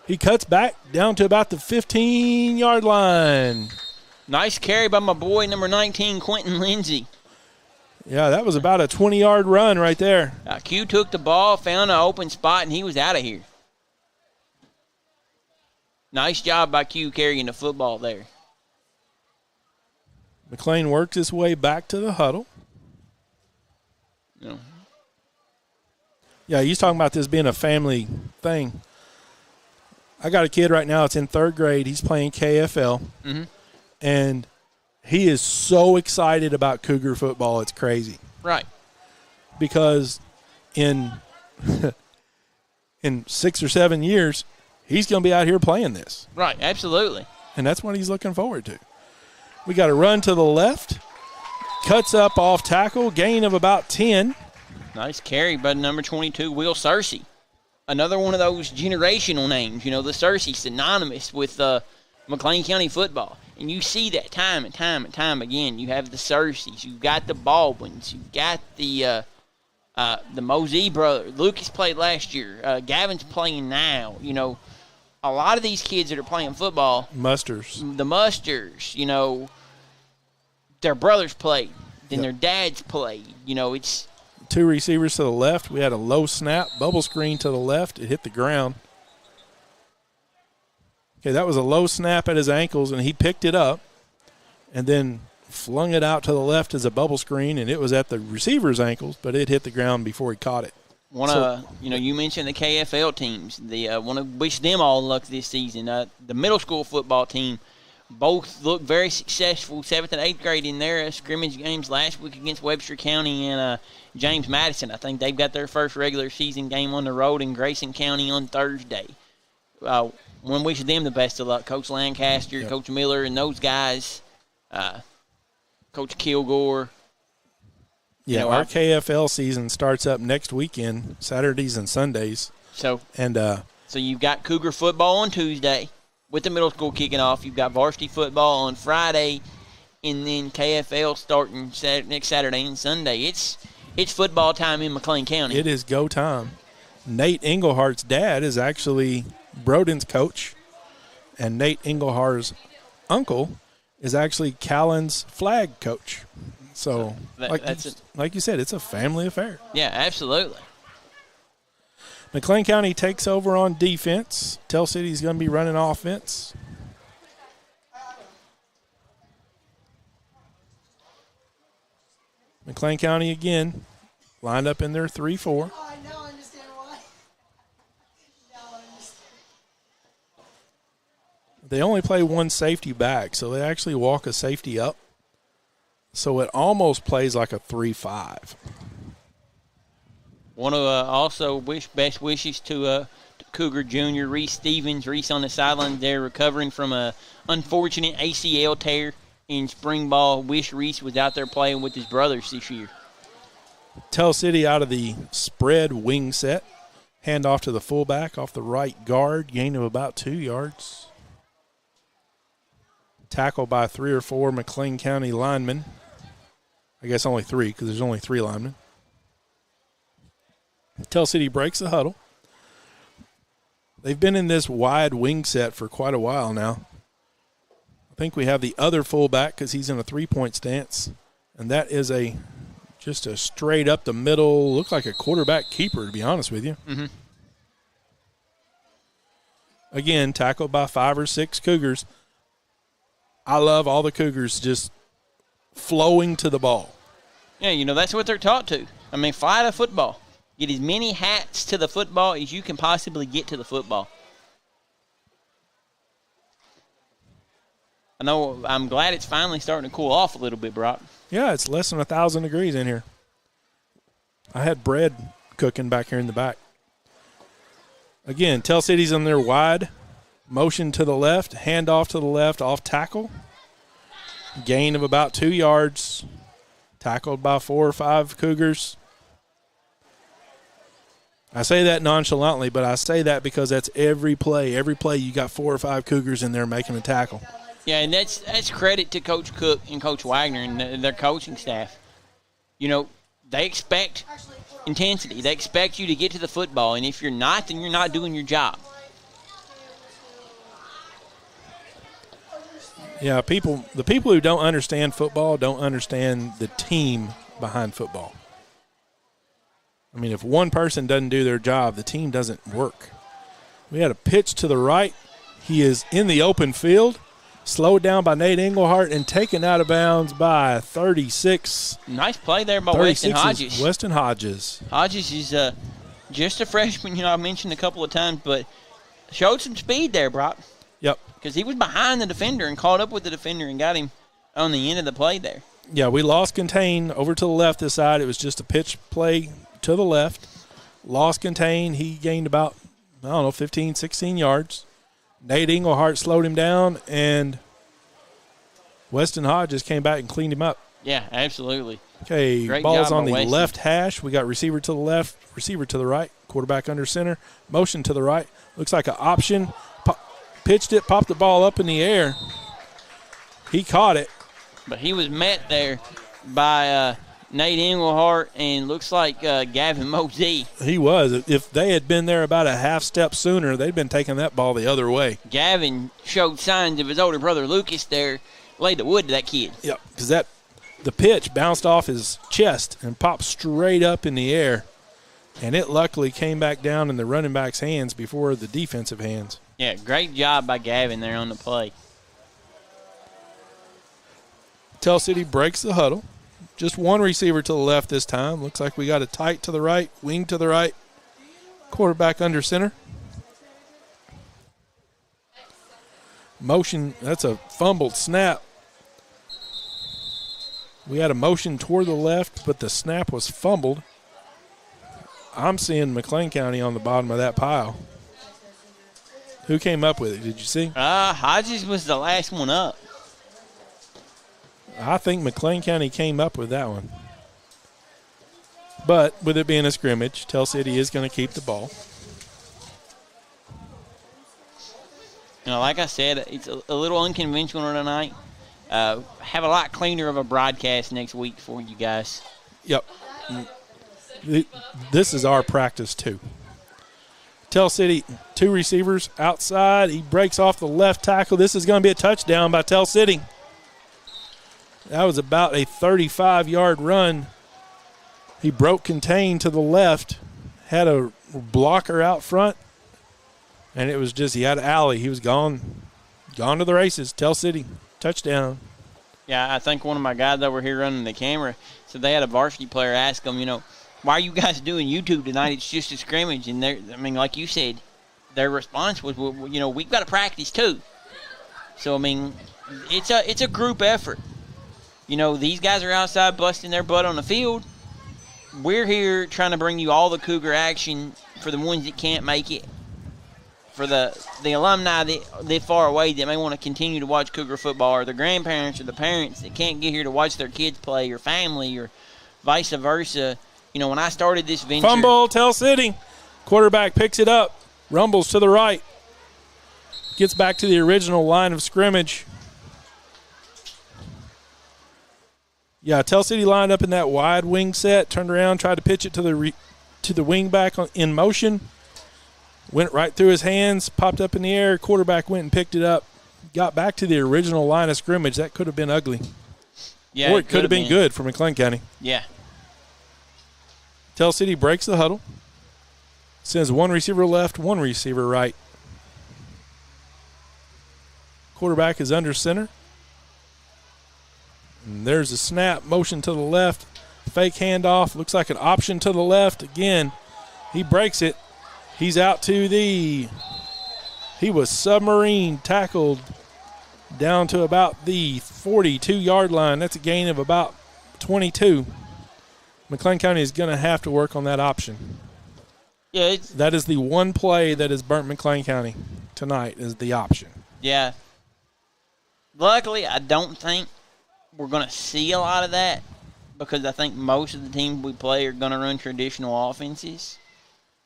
He cuts back down to about the 15-yard line. Nice carry by my boy, number 19, Quentin Lindsay. Yeah, that was about a 20-yard run right there. Q took the ball, found an open spot, and he was out of here. Nice job by Q carrying the football there. McLean works his way back to the huddle. Yeah, he's talking about this being a family thing. I got a kid right now that's in 3rd grade. He's playing KFL. And he is so excited about Cougar football, it's crazy. Right. Because in 6 or 7 years, he's going to be out here playing this. Right, absolutely. And that's what he's looking forward to. We got a run to the left. Cuts up off tackle. Gain of about 10. Nice carry by number 22, Will Searcy. Another one of those generational names. You know, the Searcy synonymous with McLean County football. And you see that time and time and time again. You have the Searcys. You've got the Baldwins. You've got the Mosey brother. Lucas played last year. Gavin's playing now. You know, a lot of these kids that are playing football. The Musters, you know, their brothers played. Then their dads played. You know, it's. 2 receivers to the left. We had a low snap, bubble screen to the left. It hit the ground. Okay, that was a low snap at his ankles, and he picked it up and then flung it out to the left as a bubble screen, and it was at the receiver's ankles, but it hit the ground before he caught it. You mentioned the KFL teams. Want to wish them all luck this season. The middle school football team both look very successful, 7th and 8th grade in their scrimmage games last week against Webster County and James Madison. I think they've got their first regular season game on the road in Grayson County on Thursday. Want to wish them the best of luck. Coach Lancaster, Coach Miller, and those guys. Coach Kilgore. Yeah, our KFL season starts up next weekend, Saturdays and Sundays. So and you've got Cougar football on Tuesday with the middle school kicking off. You've got varsity football on Friday, and then KFL starting next Saturday and Sunday. It's football time in McLean County. It is go time. Nate Englehart's dad is actually Broden's coach, and Nate Englehart's uncle is actually Callan's flag coach. So, like you said, it's a family affair. Yeah, absolutely. McLean County takes over on defense. Tell City's going to be running offense. McLean County again, lined up in their 3-4. Oh, I now understand why. Now I understand. They only play one safety back, so they actually walk a safety up. So it almost plays like a 3-5. Want to also wish best wishes to Cougar Jr. Reese Stevens. Reese on the sideline there recovering from a unfortunate ACL tear in spring ball. Wish Reese was out there playing with his brothers this year. Tell City out of the spread wing set. Hand off to the fullback off the right guard. Gain of about 2 yards. Tackled by 3 or 4 McLean County linemen. I guess only 3 because there's only 3 linemen. Tell City breaks the huddle. They've been in this wide wing set for quite a while now. I think we have the other fullback because he's in a 3-point stance, and that is just a straight up the middle, look like a quarterback keeper, to be honest with you. Mm-hmm. Again, tackled by 5 or 6 Cougars. I love all the Cougars just flowing to the ball. Yeah, that's what they're taught to. I mean, fly the football. Get as many hats to the football as you can possibly get to the football. I know. I'm glad it's finally starting to cool off a little bit, Brock. Yeah, it's less than 1,000 degrees in here. I had bread cooking back here in the back. Again, Tell City's on their wide. Motion to the left, handoff to the left, off tackle. Gain of about 2 yards. Tackled by 4 or 5 Cougars. I say that nonchalantly, but I say that because that's every play. Every play you got 4 or 5 Cougars in there making a tackle. Yeah, and that's credit to Coach Cook and Coach Wagner and their coaching staff. They expect intensity. They expect you to get to the football, and if you're not, then you're not doing your job. Yeah, the people who don't understand football don't understand the team behind football. I mean, if one person doesn't do their job, the team doesn't work. We had a pitch to the right. He is in the open field, slowed down by Nate Englehart and taken out of bounds by 36. Nice play there by Weston Hodges. Weston Hodges. Hodges is just a freshman, I mentioned a couple of times, but showed some speed there, Brock. Yep. Because he was behind the defender and caught up with the defender and got him on the end of the play there. Yeah, we lost contain over to the left this side. It was just a pitch play to the left. Lost contain. He gained about, 15, 16 yards. Nate Englehart slowed him down, and Weston Hodges came back and cleaned him up. Yeah, absolutely. Okay, Great ball's job on the by Weston. left hash. We got receiver to the left, receiver to the right, quarterback under center, motion to the right. Looks like an option. Pitched it, popped the ball up in the air. He caught it. But he was met there by Nate Englehart and looks like Gavin Mosey. He was. If they had been there about a half step sooner, they'd been taking that ball the other way. Gavin showed signs of his older brother Lucas there, laid the wood to that kid. Yep, because the pitch bounced off his chest and popped straight up in the air, and it luckily came back down in the running back's hands before the defensive hands. Yeah, great job by Gavin there on the play. Tell City breaks the huddle. Just one receiver to the left this time. Looks like we got a tight to the right, wing to the right, quarterback under center. Motion, that's a fumbled snap. We had a motion toward the left, but the snap was fumbled. I'm seeing McLean County on the bottom of that pile. Who came up with it? Did you see? Hodges was the last one up. I think McLean County came up with that one. But with it being a scrimmage, Tell City is going to keep the ball. Like I said, it's a little unconventional tonight. Have a lot cleaner of a broadcast next week for you guys. Yep. This is our practice, too. Tell City, 2 receivers outside. He breaks off the left tackle. This is going to be a touchdown by Tell City. That was about a 35-yard run. He broke contain to the left, had a blocker out front, and it was just, he had an alley. He was gone to the races. Tell City, touchdown. Yeah, I think one of my guys over here running the camera said they had a varsity player ask them, why are you guys doing YouTube tonight? It's just a scrimmage. And like you said, their response was, we've got to practice too. So, it's a group effort. These guys are outside busting their butt on the field. We're here trying to bring you all the Cougar action for the ones that can't make it. For the alumni that far away that may want to continue to watch Cougar football, or the grandparents or the parents that can't get here to watch their kids play, or family, or vice versa. When I started this venture. Fumble, Tell City. Quarterback picks it up, rumbles to the right, gets back to the original line of scrimmage. Yeah, Tell City lined up in that wide wing set, turned around, tried to pitch it to the wing back in motion. Went right through his hands, popped up in the air. Quarterback went and picked it up, got back to the original line of scrimmage. That could have been ugly. Yeah, or it could have been good for McLean County. Yeah. Tell City breaks the huddle. Sends 1 receiver left, 1 receiver right. Quarterback is under center. And there's a snap, motion to the left. Fake handoff, looks like an option to the left. Again, he breaks it. He's out to he was submarine tackled down to about the 42-yard line. That's a gain of about 22. McLean County is going to have to work on that option. Yeah, that is the one play that has burnt McLean County tonight, is the option. Yeah. Luckily, I don't think we're going to see a lot of that, because I think most of the teams we play are going to run traditional offenses.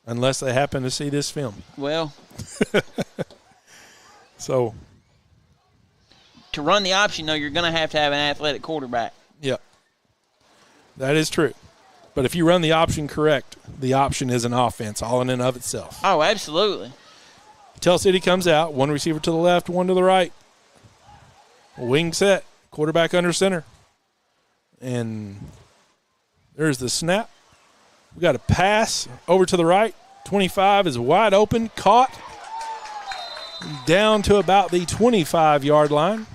Unless they happen to see this film. Well. So. To run the option, though, you're going to have an athletic quarterback. Yeah. That is true. But if you run the option correct, the option is an offense all in and of itself. Oh, absolutely. Tell City comes out. 1 receiver to the left, 1 to the right. Wing set. Quarterback under center. And there's the snap. We got a pass over to the right. 25 is wide open. Caught. Down to about the 25-yard line.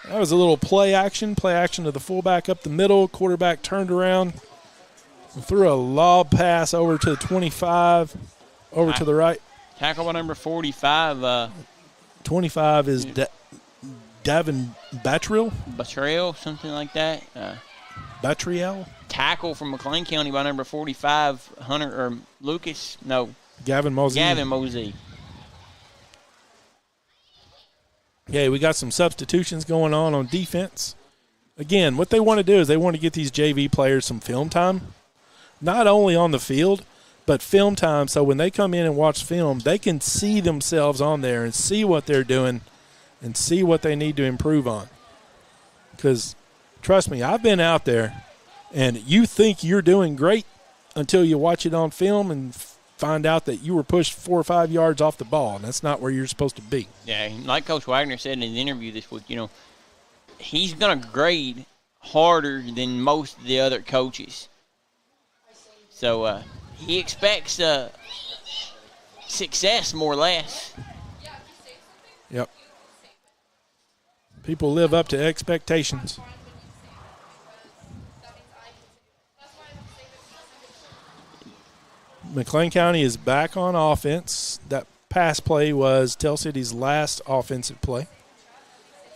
That was a little play action to the fullback up the middle. Quarterback turned around, threw a lob pass over to the 25, over to the right. Tackle by number 45. 25 is Davin Battrill. Battrill, something like that. Battriel. Tackle from McLean County by number 45, Gavin Mosey. Gavin Mosey. Yeah, we got some substitutions going on defense. Again, what they want to do is they want to get these JV players some film time, not only on the field, but film time, so when they come in and watch film, they can see themselves on there and see what they're doing and see what they need to improve on. Because, trust me, I've been out there, and you think you're doing great until you watch it on film and find out that you were pushed 4 or 5 yards off the ball, and that's not where you're supposed to be. Yeah, like Coach Wagner said in his interview this week, he's going to grade harder than most of the other coaches. So he expects success, more or less. Yep. People live up to expectations. McLean County is back on offense. That pass play was Tell City's last offensive play.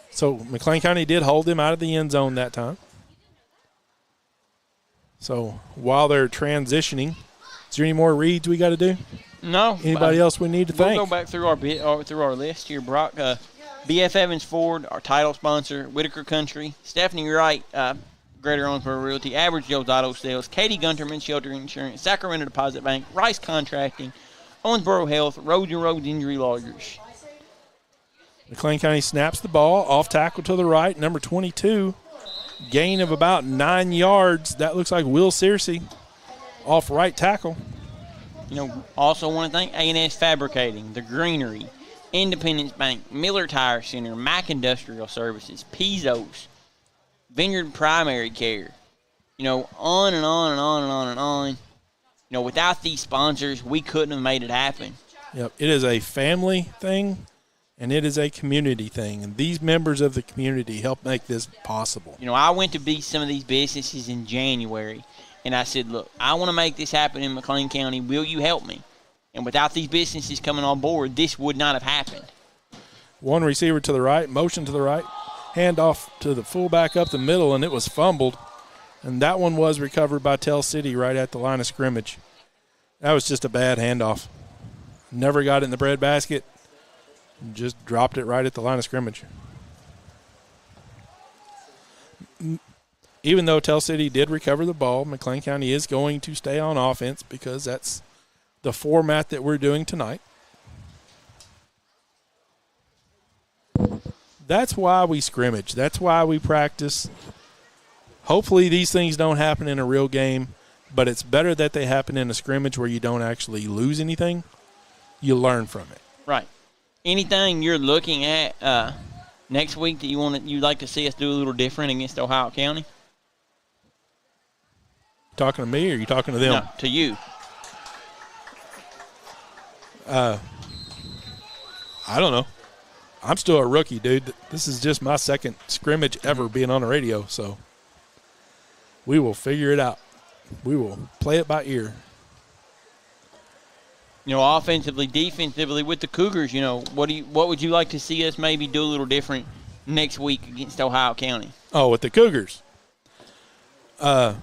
So McLean County did hold them out of the end zone that time. So while they're transitioning, is there any more reads we got to do? No. Anybody else we need to thank? We'll go back through our list here, Brock. BF Evans Ford, our title sponsor, Whitaker Country, Stephanie Wright, Greater Owensboro Realty, Average Joe's Auto Sales, Katie Gunterman, Shelter Insurance, Sacramento Deposit Bank, Rice Contracting, Owensboro Health, Roads and Roads Injury Lawyers. McLean County snaps the ball, off tackle to the right, number 22, gain of about 9 yards. That looks like Will Searcy off right tackle. Also want to thank A&S Fabricating, The Greenery, Independence Bank, Miller Tire Center, Mac Industrial Services, Pizos, Vineyard Primary Care. On and on and on and on and on. Without these sponsors, we couldn't have made it happen. Yep, it is a family thing, and it is a community thing. And these members of the community help make this possible. I went to beat some of these businesses in January, and I said, look, I want to make this happen in McLean County. Will you help me? And without these businesses coming on board, this would not have happened. One receiver to the right, motion to the right, handoff to the fullback up the middle, and it was fumbled. And that one was recovered by Tell City right at the line of scrimmage. That was just a bad handoff. Never got it in the breadbasket. Just dropped it right at the line of scrimmage. Even though Tell City did recover the ball, McLean County is going to stay on offense because that's the format that we're doing tonight. That's why we scrimmage. That's why we practice. Hopefully these things don't happen in a real game, but it's better that they happen in a scrimmage where you don't actually lose anything. You learn from it. Right. Anything you're looking at next week that you'd like to see us do a little different against Ohio County? Talking to me or are you talking to them? No, to you. I don't know. I'm still a rookie, dude. This is just my second scrimmage ever being on the radio, so we will figure it out. We will play it by ear. Offensively, defensively with the Cougars, what would you like to see us maybe do a little different next week against Ohio County? Oh, with the Cougars. I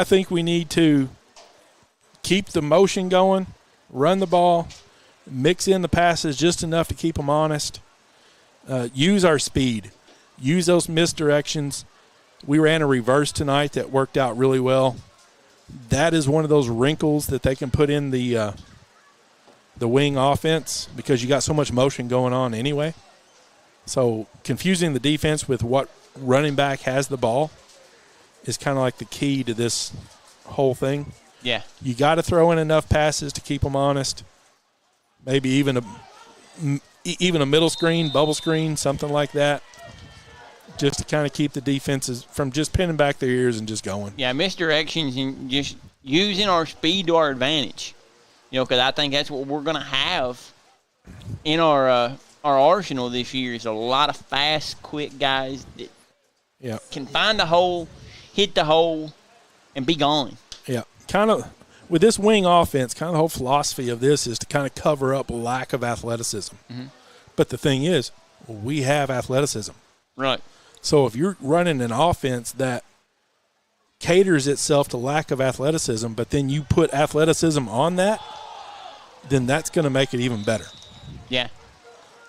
think we need to keep the motion going, run the ball, mix in the passes just enough to keep them honest. Use our speed. Use those misdirections. We ran a reverse tonight that worked out really well. That is one of those wrinkles that they can put in the wing offense because you got so much motion going on anyway. So confusing the defense with what running back has the ball is kind of like the key to this whole thing. Yeah. You got to throw in enough passes to keep them honest. Maybe even a middle screen, bubble screen, something like that, just to kind of keep the defenses from just pinning back their ears and just going. Yeah, misdirections and just using our speed to our advantage. Because I think that's what we're going to have in our arsenal this year is a lot of fast, quick guys that can find a hole, hit the hole, and be gone. Yeah, kind of with this wing offense, kind of the whole philosophy of this is to kind of cover up lack of athleticism. Mm-hmm. But the thing is, we have athleticism. Right. So if you're running an offense that caters itself to lack of athleticism, but then you put athleticism on that, then that's going to make it even better. Yeah.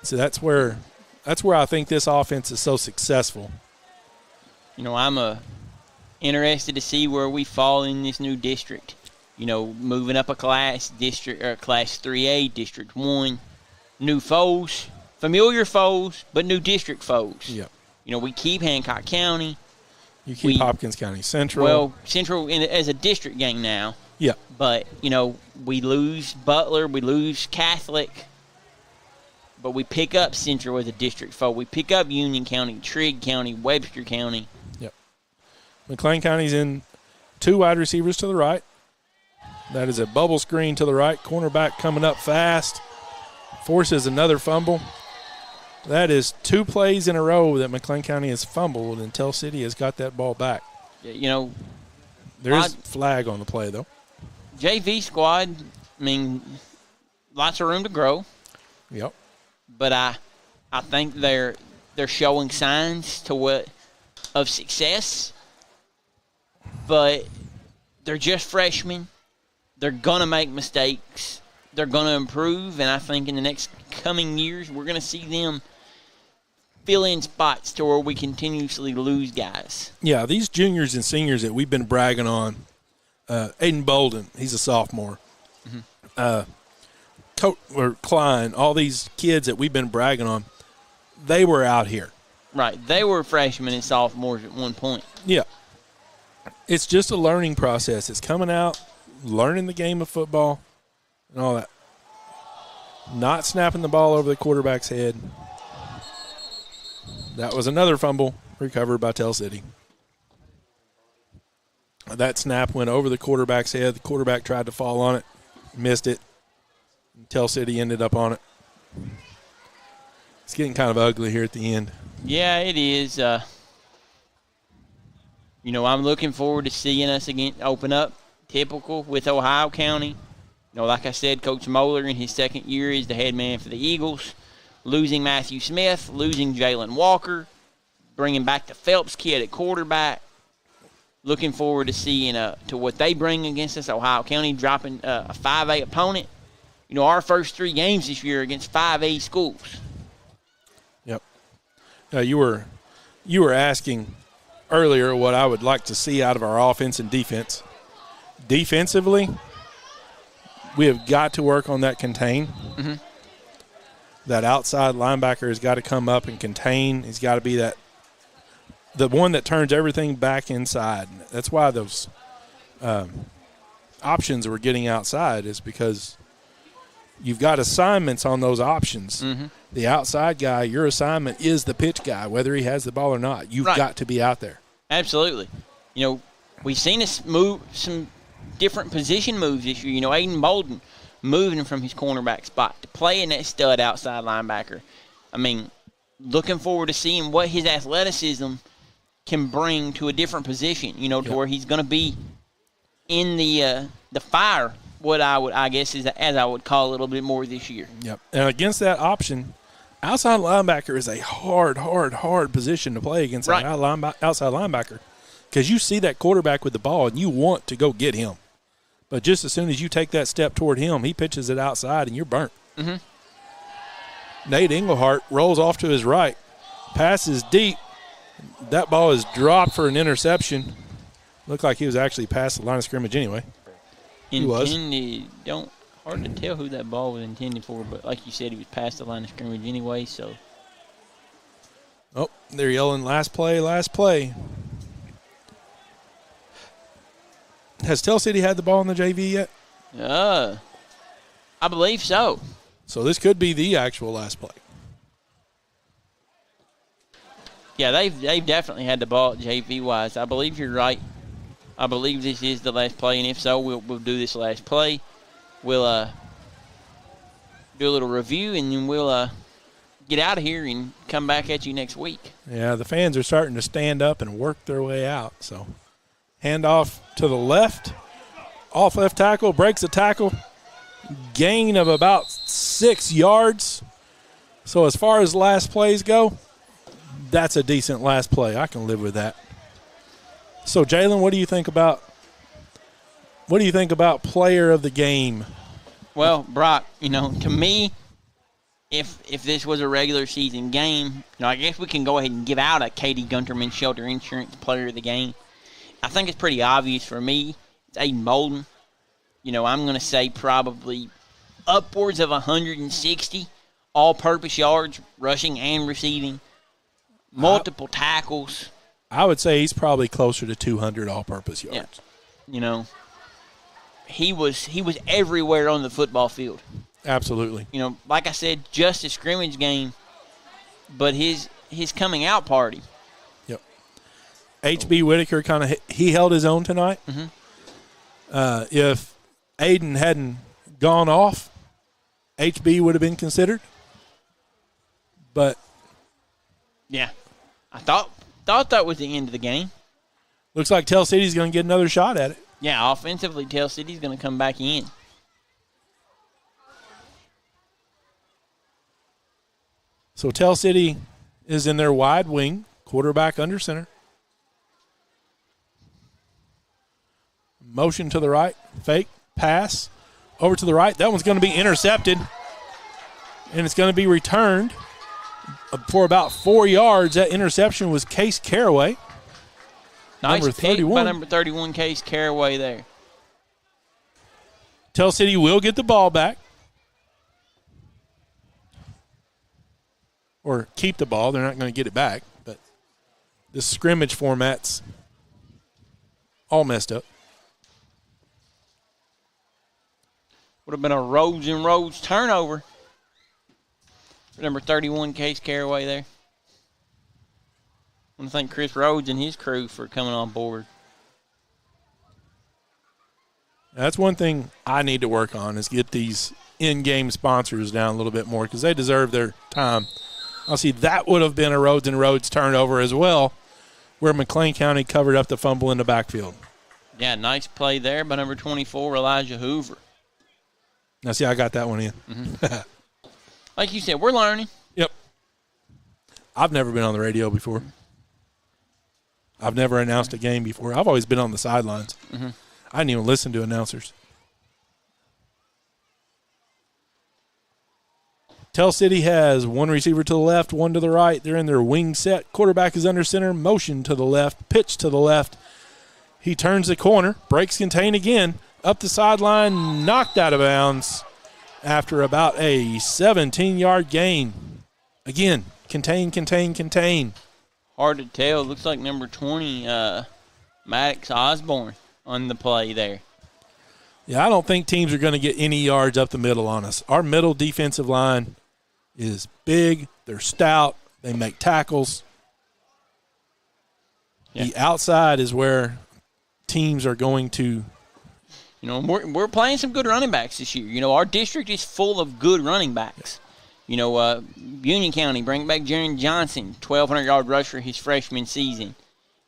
So that's where I think this offense is so successful. I'm interested to see where we fall in this new district. Moving up a class, district or class 3A, District 1, new foes, familiar foes, but new district foes. Yep. We keep Hancock County. You keep Hopkins County Central. Well, Central as a district game now. Yeah. But, we lose Butler, we lose Catholic, but we pick up Central as a district foe. We pick up Union County, Trigg County, Webster County. Yep. McLean County's in 2 wide receivers to the right. That is a bubble screen to the right. Cornerback coming up fast. Forces another fumble. That is 2 plays in a row that McLean County has fumbled, and Tell City has got that ball back. There is flag on the play, though. JV squad, lots of room to grow. Yep. But I think they're showing signs of success. But they're just freshmen. They're going to make mistakes. they're going to improve, and I think in the next coming years we're going to see them fill in spots to where we continuously lose guys. Yeah, these juniors and seniors that we've been bragging on, Aiden Bolden, he's a sophomore. Klein, all these kids that we've been bragging on, they were out here. Right. They were freshmen and sophomores at one point. Yeah. It's just a learning process. It's coming out, learning the game of football and all that. Not snapping the ball over the quarterback's head. That was another fumble recovered by Tell City. That snap went over the quarterback's head. The quarterback tried to fall on it, missed it. Tell City ended up on it. It's getting kind of ugly here at the end. Yeah, it is. I'm looking forward to seeing us again open up. Typical with Ohio County. Like I said, Coach Moeller in his second year is the head man for the Eagles. Losing Matthew Smith, losing Jalen Walker, bringing back the Phelps kid at quarterback. Looking forward to seeing to what they bring against us. Ohio County dropping a 5A opponent. Our first 3 games this year against 5A schools. Yep. You were asking earlier what I would like to see out of our offense and defense. Defensively, we have got to work on that contain. Mm-hmm. That outside linebacker has got to come up and contain. He's got to be the one that turns everything back inside. That's why those options we're getting outside is because you've got assignments on those options. Mm-hmm. The outside guy, your assignment is the pitch guy, whether he has the ball or not. You've got to be out there. Absolutely. We've seen us move some different position moves this year. Aiden Bolden moving from his cornerback spot to playing that stud outside linebacker. I mean, looking forward to seeing what his athleticism can bring to a different position, to where he's going to be in the fire, what I guess is, as I would call it, a little bit more this year. Yep. And against that option, outside linebacker is a hard position to play against an outside linebacker because you see that quarterback with the ball and you want to go get him. But just as soon as you take that step toward him, he pitches it outside and you're burnt. Mm-hmm. Nate Englehart rolls off to his right, passes deep. That ball is dropped for an interception. Looked like he was actually past the line of scrimmage anyway. He was. Hard to tell who that ball was intended for, but like you said, he was past the line of scrimmage anyway, so. Oh, they're yelling last play, last play. Has Tell City had the ball in the JV yet? I believe so. So this could be the actual last play. Yeah, they've definitely had the ball JV-wise. I believe you're right. I believe this is the last play, and if so, we'll do this last play. We'll do a little review, and then we'll get out of here and come back at you next week. Yeah, the fans are starting to stand up and work their way out. So handoff to the left. Off left tackle, breaks a tackle. Gain of about 6 yards. So as far as last plays go, that's a decent last play. I can live with that. So, Jalen, what do you think about player of the game? Well, Brock, to me, if this was a regular season game, I guess we can go ahead and give out a Katie Gunterman Shelter Insurance player of the game. I think it's pretty obvious for me. It's Aiden Bolden. I'm going to say probably upwards of 160 all-purpose yards, rushing and receiving, multiple tackles. I would say he's probably closer to 200 all-purpose yards. Yeah. He was everywhere on the football field. Absolutely. Like I said, just a scrimmage game, but his coming out party. Yep. H.B. Whitaker he held his own tonight. Mm-hmm. If Aiden hadn't gone off, H.B. would have been considered. But yeah, I thought that was the end of the game. Looks like Tell City's going to get another shot at it. Yeah, offensively, Tell City's going to come back in. So Tell City is in their wide wing, quarterback under center. Motion to the right, fake, pass, over to the right. That one's going to be intercepted, and it's going to be returned for about 4 yards. That interception was Case Caraway. Nice number pick 31. by number 31, Case Caraway there. Tell City will get the ball back. Or keep the ball. They're not going to get it back. But this scrimmage format's all messed up. Would have been a Rhodes and Rhodes turnover. Number 31, Case Caraway there. I want to thank Chris Rhodes and his crew for coming on board. That's one thing I need to work on is get these in-game sponsors down a little bit more because they deserve their time. I'll see that would have been a Rhodes and Rhodes turnover as well where McLean County covered up the fumble in the backfield. Yeah, nice play there by number 24, Elijah Hoover. Now, see, I got that one in. Mm-hmm. Like you said, we're learning. Yep. I've never been on the radio before. I've never announced a game before. I've always been on the sidelines. Mm-hmm. I didn't even listen to announcers. Tell City has one receiver to the left, one to the right. They're in their wing set. Quarterback is under center. Motion to the left. Pitch to the left. He turns the corner. Breaks contain again. Up the sideline. Knocked out of bounds after about a 17-yard gain. Again, contain. Hard to tell. Looks like number 20, Maddox Osborne on the play there. Yeah, I don't think teams are going to get any yards up the middle on us. Our middle defensive line is big. They're stout. They make tackles. Yeah. The outside is where teams are going to. You know, we're playing some good running backs this year. You know, our district is full of good running backs. You know, Union County bring back Jaron Johnson, 1,200-yard rusher his freshman season.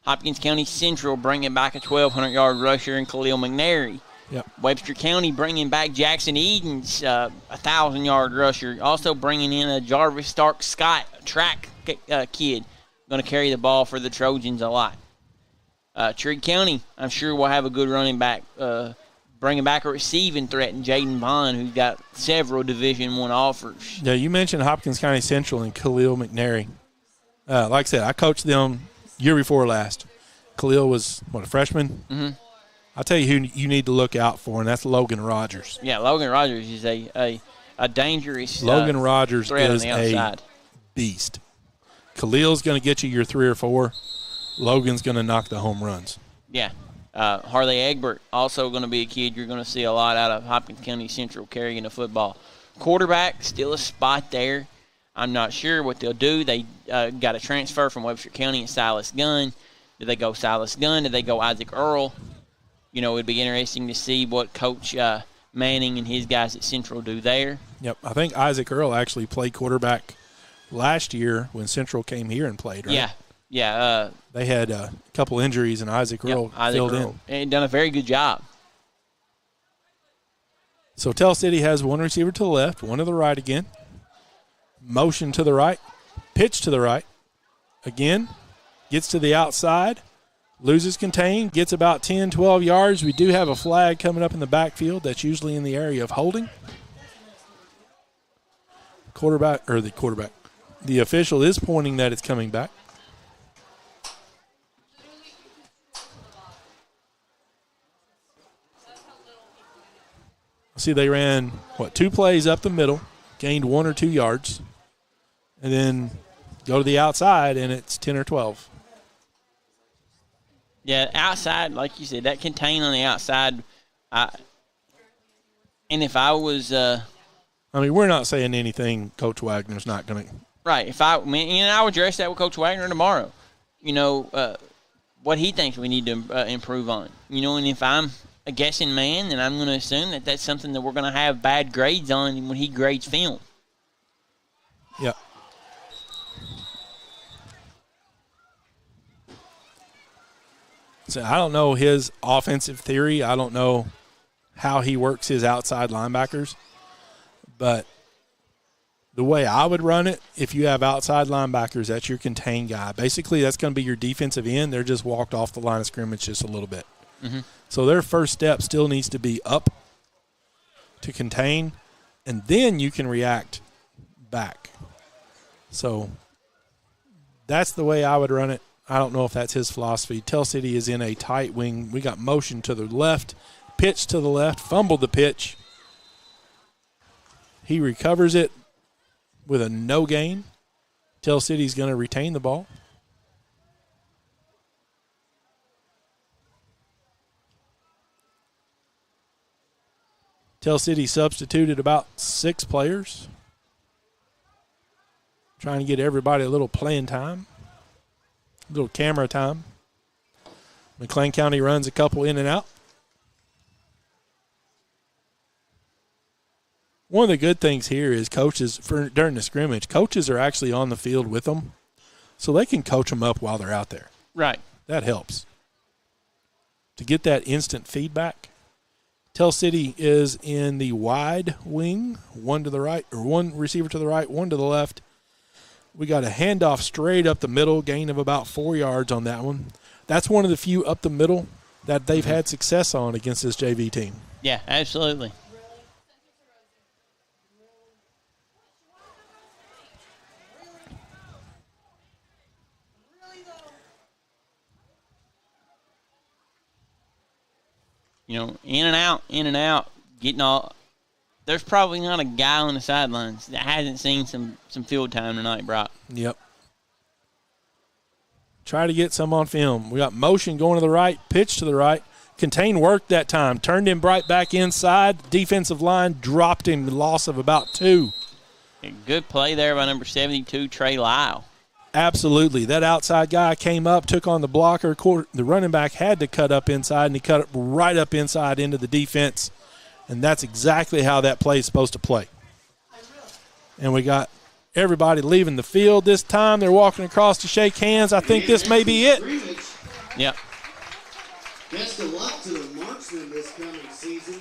Hopkins County Central bringing back a 1,200-yard rusher in Khalil McNary. Yep. Webster County bringing back Jackson Eden's 1,000-yard rusher. Also bringing in a Jarvis Stark Scott track kid. Going to carry the ball for the Trojans a lot. Trigg County, I'm sure, will have a good running back. Bringing back a receiving threat in Jaden Bond, who's got several Division I offers. Yeah, you mentioned Hopkins County Central and Khalil McNary. Like I said, I coached them year before last. Khalil was, a freshman? Mm-hmm. I'll tell you who you need to look out for, and that's Logan Rogers. Yeah, Logan Rogers is a dangerous Logan Rogers threat is on the outside. A beast. Khalil's going to get you your 3 or 4. Logan's going to knock the home runs. Yeah. Harley Egbert, also going to be a kid you're going to see a lot out of Hopkins County Central carrying the football. Quarterback, still a spot there. I'm not sure what they'll do. They got a transfer from Webster County and Silas Gunn. Did they go Silas Gunn? Did they go Isaac Earl? You know, it'd be interesting to see what Coach Manning and his guys at Central do there. Yep. I think Isaac Earl actually played quarterback last year when Central came here and played, right? Yeah. Yeah. They had a couple injuries, and Isaac Earl filled in. And done a very good job. So Tell City has one receiver to the left, one to the right again. Motion to the right. Pitch to the right. Again. Gets to the outside. Loses contain. Gets about 10, 12 yards. We do have a flag coming up in the backfield. That's usually in the area of holding. The official is pointing that it's coming back. See, they ran, 2 plays up the middle, gained 1 or 2 yards, and then go to the outside, and it's 10 or 12. Yeah, outside, like you said, that contain on the outside. And if I was we're not saying anything Coach Wagner's not going to. Right. I would address that with Coach Wagner tomorrow. You know, what he thinks we need to improve on. You know, and if I'm a guessing man, then I'm going to assume that that's something that we're going to have bad grades on when he grades film. Yeah. So I don't know his offensive theory. I don't know how he works his outside linebackers. But the way I would run it, if you have outside linebackers, that's your contain guy. Basically, that's going to be your defensive end. They're just walked off the line of scrimmage just a little bit. Mm-hmm. So their first step still needs to be up to contain, and then you can react back. So that's the way I would run it. I don't know if that's his philosophy. Tell City is in a tight wing. We got motion to the left, pitch to the left, fumbled the pitch. He recovers it with a no gain. Tell City's going to retain the ball. Tell City substituted about 6 players. Trying to get everybody a little playing time, a little camera time. McLean County runs a couple in and out. One of the good things here is coaches, during the scrimmage, coaches are actually on the field with them, so they can coach them up while they're out there. Right. That helps. To get that instant feedback. Tell City is in the wide wing, one to the right, or one receiver to the right, one to the left. We got a handoff straight up the middle, gain of about 4 yards on that one. That's one of the few up the middle that they've had success on against this JV team. Yeah, absolutely. You know, in and out, getting all. There's probably not a guy on the sidelines that hasn't seen some field time tonight, Brock. Yep. Try to get some on film. We got motion going to the right, pitch to the right. Contain work that time. Turned him right back inside. Defensive line dropped him, loss of about 2. A good play there by number 72, Trey Lyle. Absolutely. That outside guy came up, took on the blocker. The running back had to cut up inside, and he cut right up inside into the defense. And that's exactly how that play is supposed to play. And we got everybody leaving the field this time. They're walking across to shake hands. I think this may be it. Yep. Best of luck to the marksmen this coming season.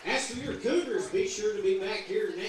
As for your Cougars, be sure to be back here next